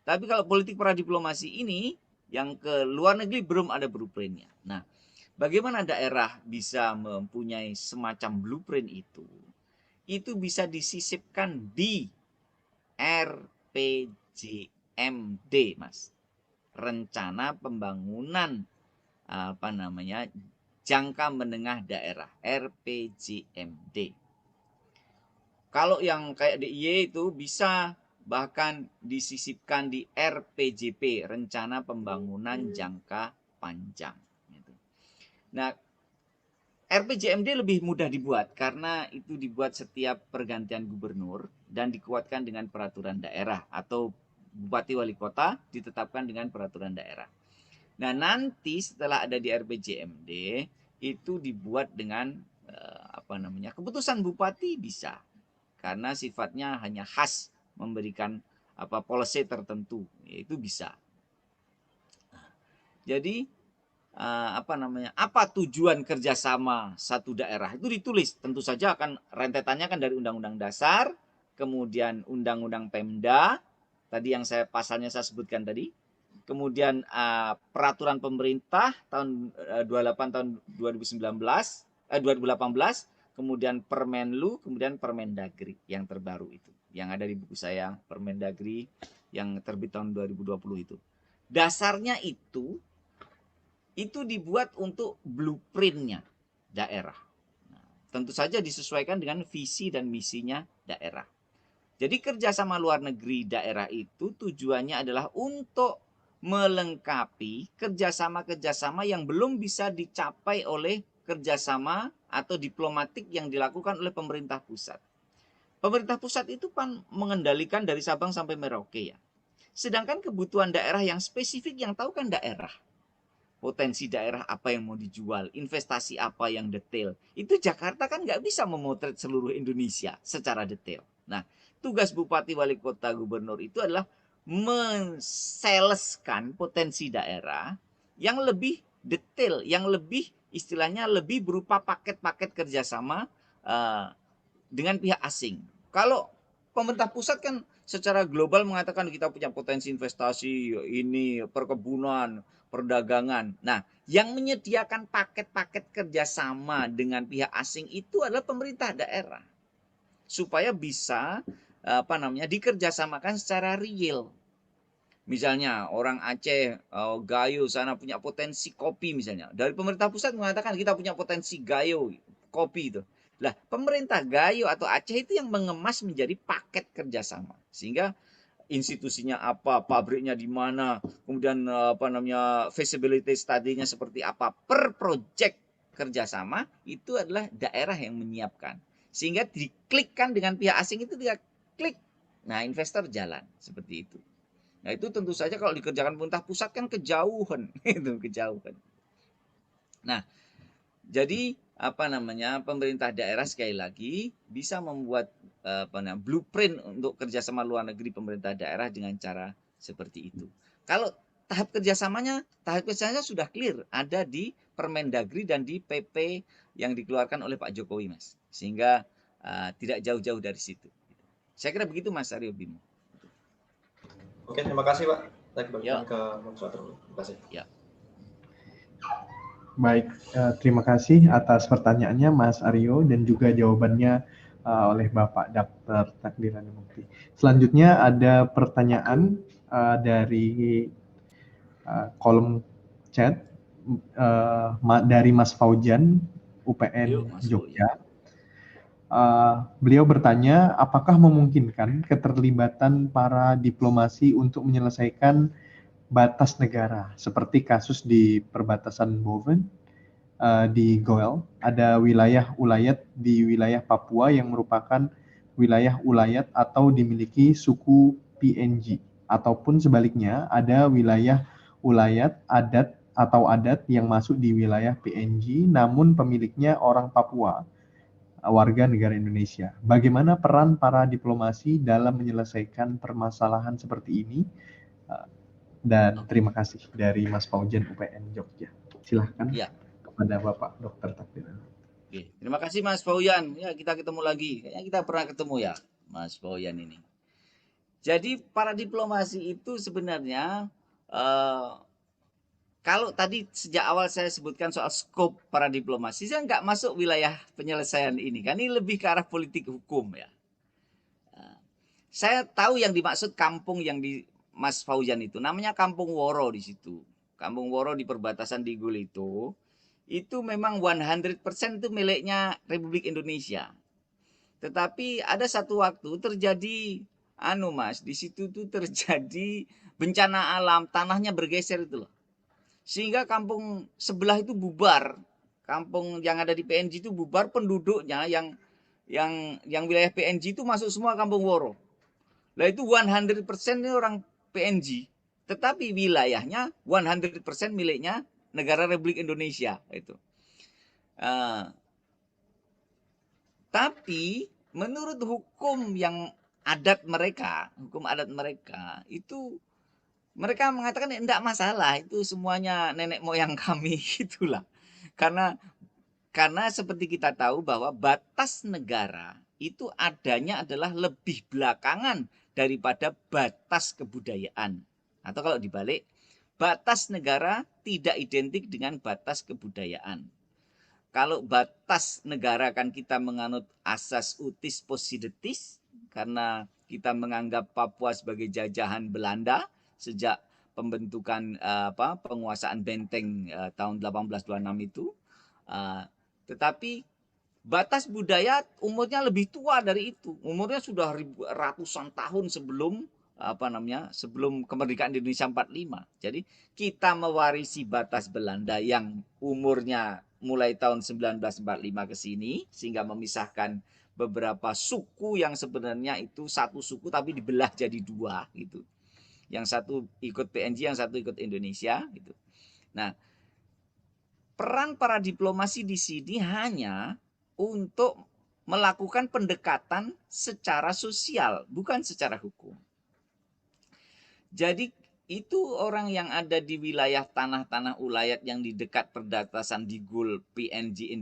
Tapi kalau politik para diplomasi ini yang ke luar negeri belum ada blueprint-nya. Nah, bagaimana daerah bisa mempunyai semacam blueprint itu? Itu bisa disisipkan di RPJMD, Mas. Rencana Pembangunan Jangka Menengah Daerah, RPJMD. Kalau yang kayak DIY itu bisa bahkan disisipkan di RPJP, Rencana Pembangunan Jangka Panjang. Nah, RPJMD lebih mudah dibuat karena itu dibuat setiap pergantian gubernur dan dikuatkan dengan peraturan daerah, atau bupati wali kota ditetapkan dengan peraturan daerah. Nah, nanti setelah ada di RPJMD itu dibuat dengan keputusan bupati bisa, karena sifatnya hanya khas memberikan policy tertentu, itu bisa. Jadi apa tujuan kerjasama satu daerah itu ditulis, tentu saja akan rentetannya kan dari Undang-Undang Dasar, kemudian Undang-Undang Pemda, tadi yang pasalnya saya sebutkan tadi, kemudian peraturan pemerintah tahun 28 tahun 2018, kemudian Permenlu, kemudian Permendagri yang terbaru itu, yang ada di buku saya Permendagri yang terbit tahun 2020 itu. Dasarnya itu dibuat untuk blueprintnya daerah. Nah, tentu saja disesuaikan dengan visi dan misinya daerah. Jadi kerjasama luar negeri daerah itu tujuannya adalah untuk melengkapi kerjasama-kerjasama yang belum bisa dicapai oleh kerjasama atau diplomatik yang dilakukan oleh pemerintah pusat. Pemerintah pusat itu kan mengendalikan dari Sabang sampai Merauke ya. Sedangkan kebutuhan daerah yang spesifik yang tahu kan daerah. Potensi daerah apa yang mau dijual, investasi apa yang detail. Itu Jakarta kan nggak bisa memotret seluruh Indonesia secara detail. Nah, tugas bupati, wali kota, gubernur itu adalah mensaleskan potensi daerah yang lebih detail, yang lebih istilahnya lebih berupa paket-paket kerjasama dengan pihak asing. Kalau pemerintah pusat kan secara global mengatakan kita punya potensi investasi, ini perkebunan, perdagangan. Nah, yang menyediakan paket-paket kerjasama dengan pihak asing itu adalah pemerintah daerah, supaya bisa dikerjasamakan secara real. Misalnya orang Aceh, Gayo sana punya potensi kopi misalnya. Dari pemerintah pusat mengatakan kita punya potensi Gayo, kopi itu. Lah, pemerintah Gayo atau Aceh itu yang mengemas menjadi paket kerjasama. Sehingga institusinya apa, pabriknya di mana, kemudian feasibility study-nya seperti apa, per project kerjasama itu adalah daerah yang menyiapkan. Sehingga diklikkan dengan pihak asing itu dia klik. Nah, investor jalan seperti itu. Nah, itu tentu saja kalau dikerjakan pemerintah pusat kan kejauhan, itu kejauhan. Nah, jadi pemerintah daerah sekali lagi bisa membuat blueprint untuk kerjasama luar negeri pemerintah daerah dengan cara seperti itu. Kalau tahap kerjasamanya sudah clear, ada di Permendagri dan di PP yang dikeluarkan oleh Pak Jokowi, Mas. Sehingga tidak jauh-jauh dari situ. Saya kira begitu, Mas Aryo Bimo. Oke, terima kasih Pak. Saya kembalikan ke moderator. Terima kasih. Ya. Baik, terima kasih atas pertanyaannya Mas Aryo dan juga jawabannya oleh Bapak Dr. Takdirani Mukti. Selanjutnya ada pertanyaan dari kolom chat dari Mas Faujan, UPN Mas Jogja. Beliau bertanya, apakah memungkinkan keterlibatan para diplomasi untuk menyelesaikan batas negara, seperti kasus di perbatasan Boven, di Goel, ada wilayah ulayat di wilayah Papua yang merupakan wilayah ulayat atau dimiliki suku PNG, ataupun sebaliknya ada wilayah ulayat adat atau adat yang masuk di wilayah PNG namun pemiliknya orang Papua, warga negara Indonesia. Bagaimana peran para diplomasi dalam menyelesaikan permasalahan seperti ini? Dan terima kasih dari Mas Faujan UPN Jogja. Silahkan kepada Bapak Dr. Takdirani. Oke, terima kasih Mas Faujan. Ya, kita ketemu lagi. Kayaknya kita pernah ketemu ya, Mas Faujan ini. Jadi para diplomasi itu sebenarnya kalau tadi sejak awal saya sebutkan soal skop para diplomasi, saya nggak masuk wilayah penyelesaian ini. Kan ini lebih ke arah politik hukum ya. Saya tahu yang dimaksud kampung yang di Mas Faujan itu, namanya Kampung Woro di situ. Kampung Woro di perbatasan Digul itu memang 100% itu miliknya Republik Indonesia. Tetapi ada satu waktu terjadi Mas, di situ tuh terjadi bencana alam, tanahnya bergeser itu loh. Sehingga kampung sebelah itu bubar. Kampung yang ada di PNG itu bubar, penduduknya yang wilayah PNG itu masuk semua Kampung Woro. Lah itu 100% ini orang PNG, tetapi wilayahnya 100% miliknya negara Republik Indonesia itu. Tapi menurut hukum adat mereka itu mereka mengatakan enggak masalah, itu semuanya nenek moyang kami gitulah. Karena seperti kita tahu bahwa batas negara itu adanya adalah lebih belakangan daripada batas kebudayaan. Atau kalau dibalik, batas negara tidak identik dengan batas kebudayaan. Kalau batas negara kan kita menganut asas utis possidetis, karena kita menganggap Papua sebagai jajahan Belanda sejak pembentukan penguasaan benteng tahun 1826 itu. Tetapi batas budaya umurnya lebih tua dari itu. Umurnya sudah ratusan tahun sebelum sebelum kemerdekaan Indonesia 45. Jadi kita mewarisi batas Belanda yang umurnya mulai tahun 1945 ke sini, sehingga memisahkan beberapa suku yang sebenarnya itu satu suku tapi dibelah jadi dua gitu. Yang satu ikut PNJ, yang satu ikut Indonesia gitu. Nah, peran para diplomasi di sini hanya untuk melakukan pendekatan secara sosial, bukan secara hukum. Jadi itu orang yang ada di wilayah tanah-tanah ulayat yang di dekat perbatasan di Gul PNG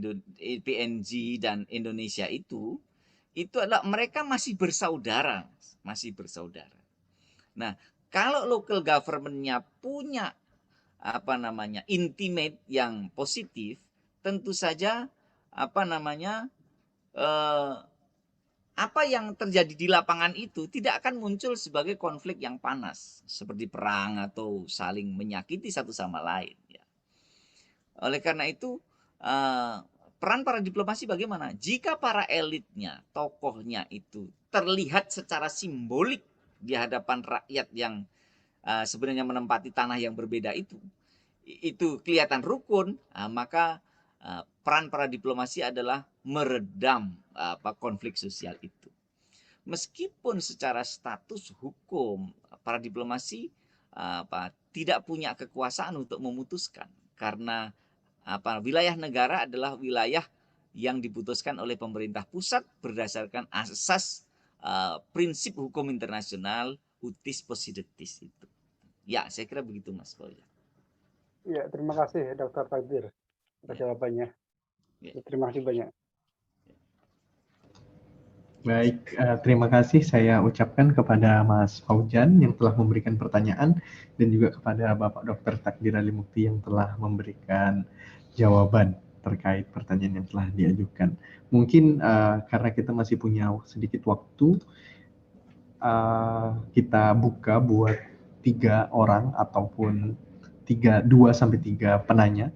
dan Indonesia itu adalah mereka masih bersaudara, Nah, kalau local government-nya punya intimate yang positif, tentu saja apa yang terjadi di lapangan itu tidak akan muncul sebagai konflik yang panas seperti perang atau saling menyakiti satu sama lain. Ya. Oleh karena itu peran para diplomasi bagaimana? Jika para elitnya, tokohnya itu terlihat secara simbolik di hadapan rakyat yang sebenarnya menempati tanah yang berbeda itu kelihatan rukun, maka peran para diplomasi adalah meredam konflik sosial itu. Meskipun secara status hukum para diplomasi tidak punya kekuasaan untuk memutuskan, karena wilayah negara adalah wilayah yang diputuskan oleh pemerintah pusat berdasarkan asas prinsip hukum internasional utis possidetis itu. Ya, saya kira begitu Mas Fauzan. Ya, terima kasih Dr. Takdir atas jawabannya. Terima kasih banyak. Baik, terima kasih saya ucapkan kepada Mas Fauzan yang telah memberikan pertanyaan dan juga kepada Bapak Dr. Takdir Ali Mukti yang telah memberikan jawaban terkait pertanyaan yang telah diajukan. Mungkin karena kita masih punya sedikit waktu, kita buka buat 3 orang ataupun 2 sampai 3 penanya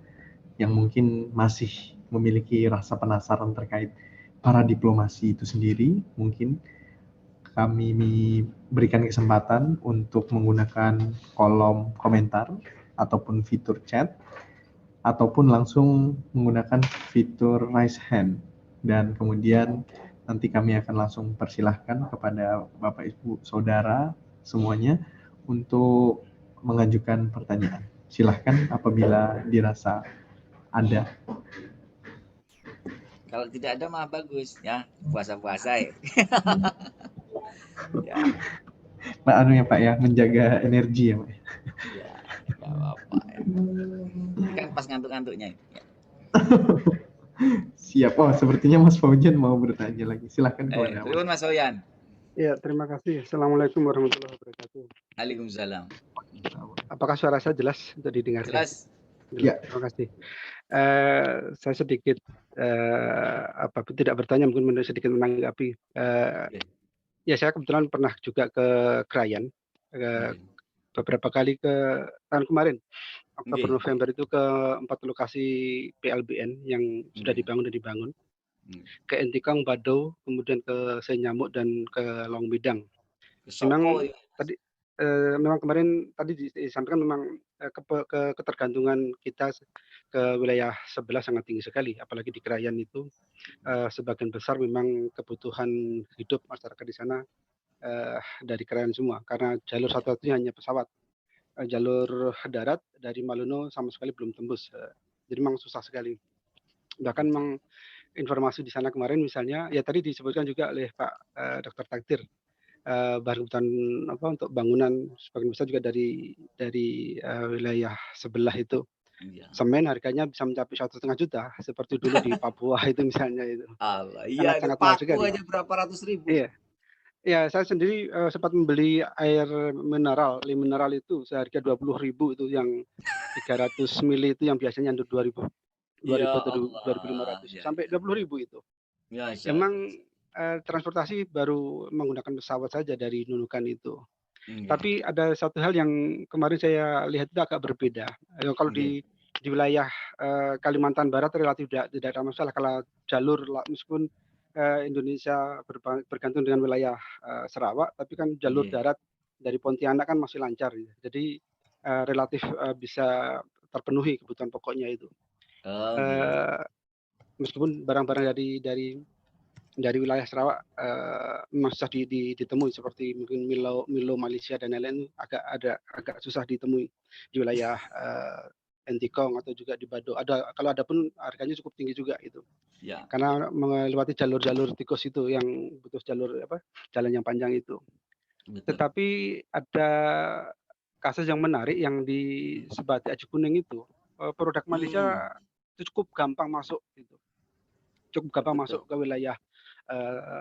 yang mungkin masih memiliki rasa penasaran terkait para diplomasi itu sendiri. Mungkin kami berikan kesempatan untuk menggunakan kolom komentar ataupun fitur chat, ataupun langsung menggunakan fitur raise hand, dan kemudian nanti kami akan langsung persilahkan kepada Bapak Ibu Saudara semuanya untuk mengajukan pertanyaan. Silahkan apabila dirasa ada. Kalau tidak ada mah bagus ya, puasa-puasa ya. Ya. Pak Pak ya, menjaga energi ya Pak. Ya, nggak apa-apa ya. Kan pas ngantuk-ngantuknya itu. Ya. Siap. Oh, sepertinya Mas Fauzan mau bertanya lagi. Silahkan kepada Mas Fauzan. Ya, terima kasih. Assalamualaikum warahmatullahi wabarakatuh. Waalaikumsalam. Apakah suara saya jelas untuk didengar? Jelas. Ya. Terima kasih. Saya sedikit tidak bertanya, mungkin sedikit menanggapi. Ya, saya kebetulan pernah juga ke Krayan beberapa kali ke tahun kemarin, Oktober November itu ke 4 lokasi PLBN yang sudah dibangun. Ke Entikong, Badau, kemudian ke Senyamuk dan ke Long Midang. Memang kemarin tadi disampaikan memang ketergantungan kita ke wilayah sebelah sangat tinggi sekali, apalagi di Krayan itu sebagian besar memang kebutuhan hidup masyarakat di sana dari Krayan semua, karena jalur satu-satunya hanya pesawat. Jalur darat dari Malino sama sekali belum tembus, jadi memang susah sekali. Bahkan memang informasi di sana kemarin misalnya, ya tadi disebutkan juga oleh Pak Dr. Takdir, bahan kebutuhan untuk bangunan sebagian besar juga dari wilayah sebelah itu. Iya. Semen harganya bisa mencapai 1,5 juta seperti dulu di Papua itu misalnya itu. Allah, iya itu Sangat-sangat mahal paku sekali. aja berapa ratus ribu. Iya. Ya, saya sendiri sempat membeli air mineral itu seharga 20.000 itu yang 300 mili itu yang biasanya untuk 2.000 Ya atau Allah, 2.500 ya sampai ya. 20.000 itu. Ya, Masya Memang Allah. transportasi baru menggunakan pesawat saja dari Nunukan itu. Oke, Tapi ada satu hal yang kemarin saya lihat itu agak berbeda. Kalau oke. di wilayah Kalimantan Barat relatif tidak ada masalah kalau jalur meskipun Indonesia bergantung dengan wilayah Sarawak, tapi kan jalur Oke. darat dari Pontianak kan masih lancar, gitu. Jadi relatif bisa terpenuhi kebutuhan pokoknya itu. Oh, gitu. Eh, Meskipun barang-barang dari wilayah Sarawak memang susah ditemui seperti mungkin Milo Malaysia dan lain-lain agak susah ditemui di wilayah Entikong atau juga di Bado. Kalau ada pun harganya cukup tinggi juga itu. Ya, Karena melewati jalur-jalur tikus itu yang butuh jalan yang panjang itu. betul. Tetapi ada kasus yang menarik yang di Sebatik Aji Kuning itu produk Hmm, Malaysia itu cukup gampang masuk gitu. Cukup gampang betul. masuk ke wilayah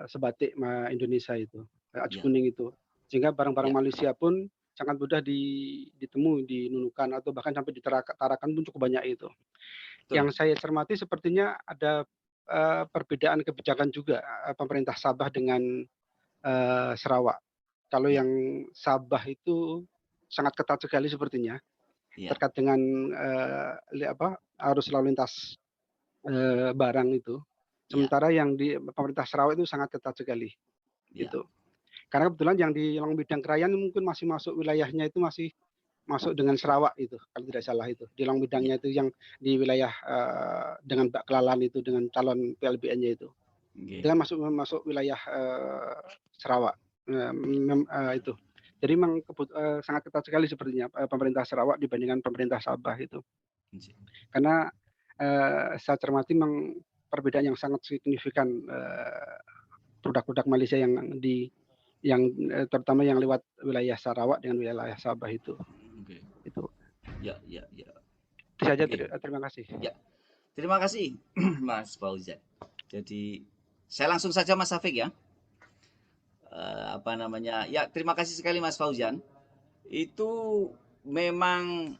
Sebatik Indonesia itu, Aji Ya, Kuning itu. Sehingga barang-barang ya, Malaysia pun sangat mudah ditemui di Nunukan atau bahkan sampai di Tarakan pun cukup banyak itu. betul. Yang saya cermati sepertinya ada perbedaan kebijakan juga pemerintah Sabah dengan Sarawak. Kalau Ya, yang Sabah itu sangat ketat sekali sepertinya ya, terkait dengan arus lalu lintas barang itu. ya, Sementara yang di pemerintah Sarawak itu sangat ketat sekali ya, gitu. Karena kebetulan yang di Long Bidang Krayan mungkin masih masuk wilayahnya itu masih masuk dengan Sarawak itu kalau tidak salah itu. Di Long ya. Bidangnya itu yang di wilayah dengan Mbak Kelalan itu dengan calon PLBN-nya itu. Oke. Itu kan masuk wilayah Sarawak itu. Jadi memang sangat ketat sekali sepertinya pemerintah Sarawak dibandingkan pemerintah Sabah itu. Karena saya cermati memang perbedaan yang sangat signifikan produk-produk Malaysia yang terutama yang lewat wilayah Sarawak dengan wilayah Sabah itu. Oke. Itu. Ya, ya, ya. Itu saja. Oke. Terima kasih. Ya. Terima kasih, Mas Fauzan. Jadi saya langsung saja Mas Safik ya. Ya, terima kasih sekali Mas Fauzan. Itu memang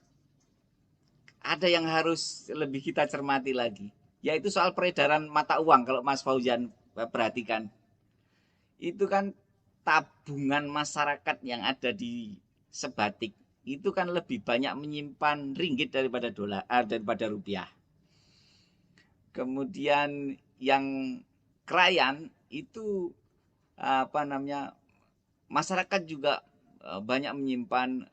ada yang harus lebih kita cermati lagi, yaitu soal peredaran mata uang. Kalau Mas Fauzan perhatikan, itu kan tabungan masyarakat yang ada di Sebatik itu kan lebih banyak menyimpan ringgit daripada daripada rupiah. Kemudian yang Krayan itu masyarakat juga banyak menyimpan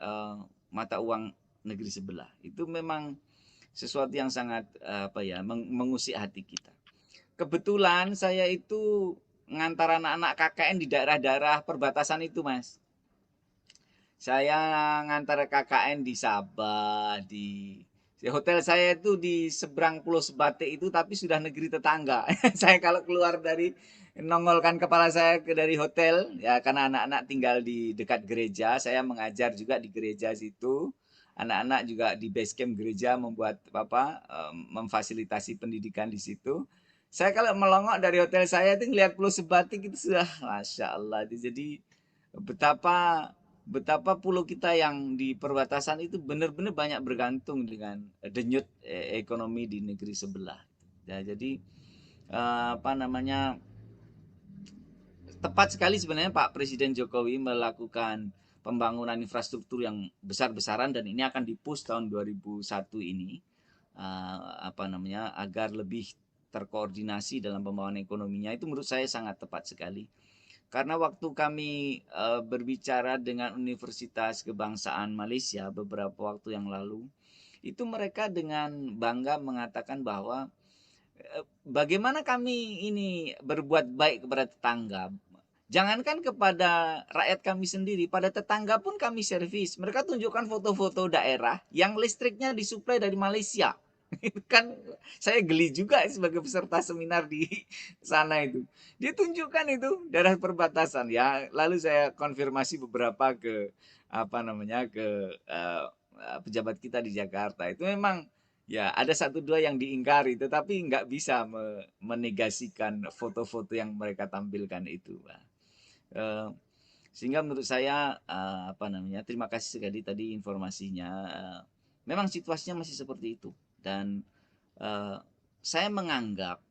mata uang negeri sebelah. Itu memang sesuatu yang sangat mengusik hati kita. Kebetulan saya itu ngantar anak-anak KKN di daerah-daerah perbatasan itu, Mas. Saya ngantar KKN di Sabah, di hotel saya itu di seberang Pulau Sebatik itu, tapi sudah negeri tetangga. Saya kalau keluar dari nongolkan kepala saya dari hotel, ya karena anak-anak tinggal di dekat gereja, saya mengajar juga di gereja situ. Anak-anak juga di base camp gereja memfasilitasi pendidikan di situ. Saya kalau melongok dari hotel saya itu ngelihat Pulau Sebatik itu sudah, masya Allah. Jadi betapa pulau kita yang di perbatasan itu benar-benar banyak bergantung dengan denyut ekonomi di negeri sebelah. Ya, jadi tepat sekali sebenarnya Pak Presiden Jokowi melakukan pembangunan infrastruktur yang besar-besaran dan ini akan di-push tahun 2001 ini agar lebih terkoordinasi dalam pembangunan ekonominya. Itu menurut saya sangat tepat sekali. Karena waktu kami berbicara dengan Universitas Kebangsaan Malaysia beberapa waktu yang lalu, itu mereka dengan bangga mengatakan bahwa bagaimana kami ini berbuat baik kepada tetangga. Jangankan kepada rakyat kami sendiri, pada tetangga pun kami servis. Mereka tunjukkan foto-foto daerah yang listriknya disuplai dari Malaysia. Itu kan saya geli juga sebagai peserta seminar di sana itu. Dia tunjukkan itu daerah perbatasan ya. Lalu saya konfirmasi beberapa ke apa namanya ke pejabat kita di Jakarta. Itu memang ya ada satu dua yang diingkari, tetapi nggak bisa menegasikan foto-foto yang mereka tampilkan itu. Eh, Sehingga menurut saya apa namanya terima kasih sekali tadi informasinya. Memang situasinya masih seperti itu dan saya menganggap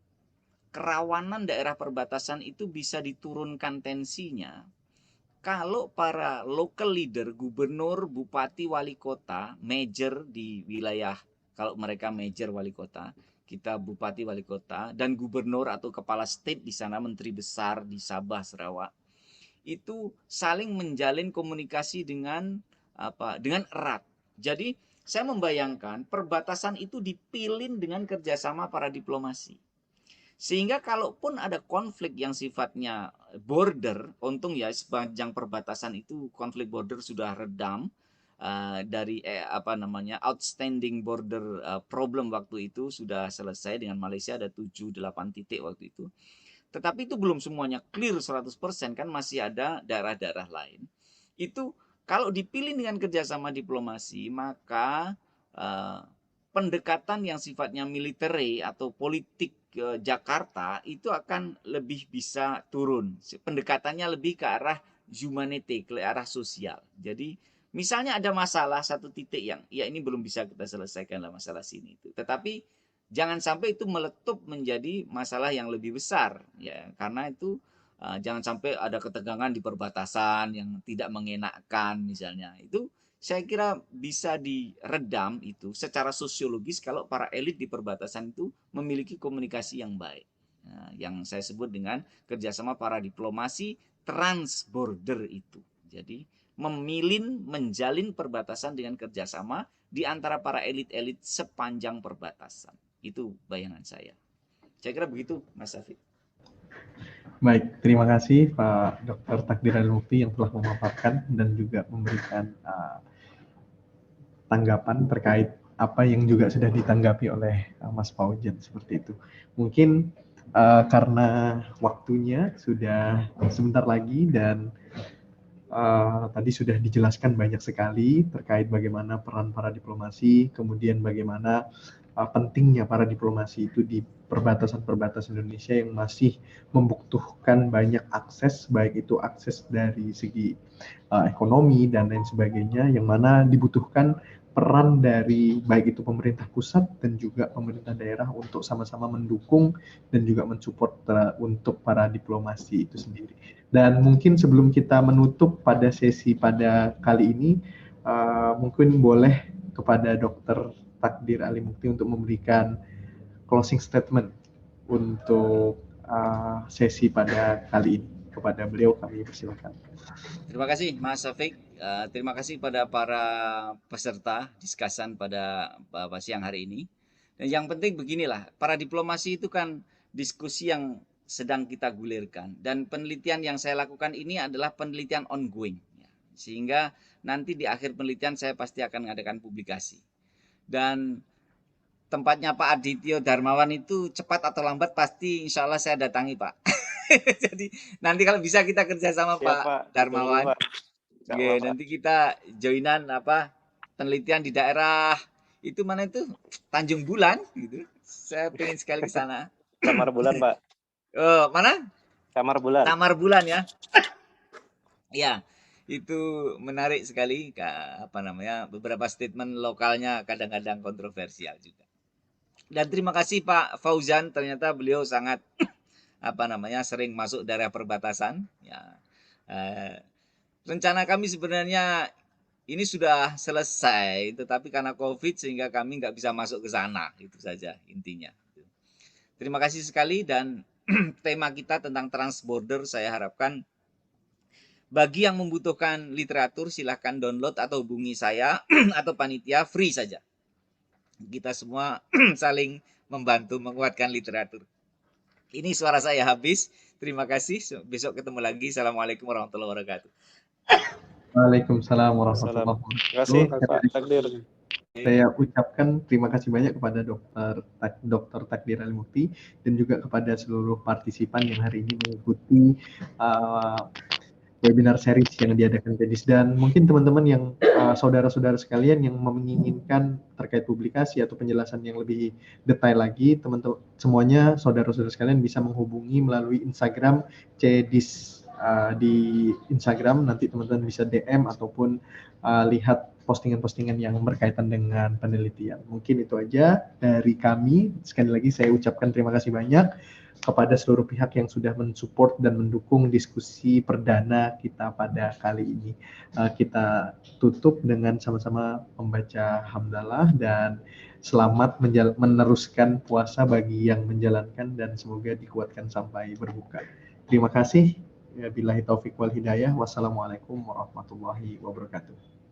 kerawanan daerah perbatasan itu bisa diturunkan tensinya kalau para local leader, gubernur, bupati, wali kota, major di wilayah, kalau mereka major wali kota, kita bupati, wali kota, dan gubernur atau kepala state di sana, menteri besar di Sabah, Sarawak, itu saling menjalin komunikasi dengan dengan erat. Jadi saya membayangkan perbatasan itu dipilin dengan kerjasama para diplomasi. Sehingga kalaupun ada konflik yang sifatnya border, untung ya sepanjang perbatasan itu konflik border sudah redam dari apa namanya outstanding border problem waktu itu sudah selesai dengan Malaysia ada 7-8 titik waktu itu. Tetapi itu belum semuanya clear 100% kan masih ada daerah-daerah lain. Itu kalau dipilih dengan kerjasama diplomasi maka pendekatan yang sifatnya militer atau politik Jakarta itu akan lebih bisa turun. Pendekatannya lebih ke arah humanity, ke arah sosial. Jadi misalnya ada masalah satu titik yang ya ini belum bisa kita selesaikan lah masalah sini itu. Tetapi jangan sampai itu meletup menjadi masalah yang lebih besar ya karena itu jangan sampai ada ketegangan di perbatasan yang tidak mengenakkan misalnya. Itu saya kira bisa diredam itu secara sosiologis kalau para elit di perbatasan itu memiliki komunikasi yang baik. Nah, yang saya sebut dengan kerjasama para diplomasi transborder itu. Jadi menjalin perbatasan dengan kerjasama di antara para elit-elit sepanjang perbatasan. Itu bayangan saya. Saya kira begitu, Mas Safik. Baik, terima kasih Pak Dr. Takdir Ali Mufti yang telah memaparkan dan juga memberikan tanggapan terkait apa yang juga sudah ditanggapi oleh Mas Faujan seperti itu. Mungkin karena waktunya sudah sebentar lagi dan tadi sudah dijelaskan banyak sekali terkait bagaimana peran para diplomasi, kemudian bagaimana pentingnya para diplomasi itu di perbatasan-perbatasan Indonesia yang masih membutuhkan banyak akses, baik itu akses dari segi ekonomi dan lain sebagainya, yang mana dibutuhkan peran dari baik itu pemerintah pusat dan juga pemerintah daerah untuk sama-sama mendukung dan juga mensupport untuk para diplomasi itu sendiri. Dan mungkin sebelum kita menutup pada sesi pada kali ini, mungkin boleh kepada Dr. Takdir Ali Mufti untuk memberikan closing statement untuk sesi pada kali ini. Kepada beliau kami persilakan. Terima kasih Mas Safik. Terima kasih pada para peserta diskusan pada siang hari ini. Dan yang penting beginilah, para diplomasi itu kan diskusi yang sedang kita gulirkan. Dan penelitian yang saya lakukan ini adalah penelitian ongoing. Sehingga nanti di akhir penelitian saya pasti akan mengadakan publikasi. Dan tempatnya Pak Adityo Darmawan itu cepat atau lambat pasti insya Allah saya datangi Pak. Jadi nanti kalau bisa kita kerjasama Pak Darmawan. Oke, nanti kita joinan penelitian di daerah itu mana itu Tanjung Bulan gitu. Saya pengen sekali ke sana. Samar Bulan Pak. Oh, mana? Samar Bulan. Samar Bulan ya. Ya, itu menarik sekali beberapa statement lokalnya kadang-kadang kontroversial juga. Dan terima kasih Pak Fauzan, ternyata beliau sangat sering masuk daerah perbatasan ya. Rencana kami sebenarnya ini sudah selesai, tetapi karena COVID sehingga kami nggak bisa masuk ke sana, itu saja intinya. Terima kasih sekali dan tema kita tentang transborder saya harapkan bagi yang membutuhkan literatur silahkan download atau hubungi saya atau panitia free saja. Kita semua saling membantu menguatkan literatur. Ini suara saya habis. Terima kasih. Besok ketemu lagi. Assalamualaikum warahmatullahi wabarakatuh. Waalaikumsalam warahmatullahi wabarakatuh. Terima kasih Pak Takdir. Saya ucapkan terima kasih banyak kepada Dr. Takdir Ali Mufti dan juga kepada seluruh partisipan yang hari ini mengikuti webinar series yang diadakan Cedis, dan mungkin teman-teman yang saudara-saudara sekalian yang menginginkan terkait publikasi atau penjelasan yang lebih detail lagi, teman-teman semuanya saudara-saudara sekalian bisa menghubungi melalui Instagram Cedis. Di Instagram nanti teman-teman bisa DM ataupun lihat postingan-postingan yang berkaitan dengan penelitian. Mungkin itu aja dari kami. Sekali lagi saya ucapkan terima kasih banyak kepada seluruh pihak yang sudah mensupport dan mendukung diskusi perdana kita pada kali ini. Kita tutup dengan sama-sama membaca hamdalah dan selamat meneruskan puasa bagi yang menjalankan dan semoga dikuatkan sampai berbuka. Terima kasih. Billahi taufik wal hidayah. Wassalamualaikum warahmatullahi wabarakatuh.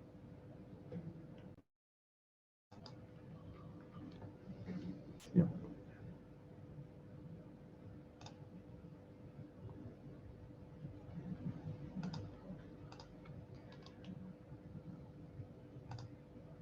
Yep.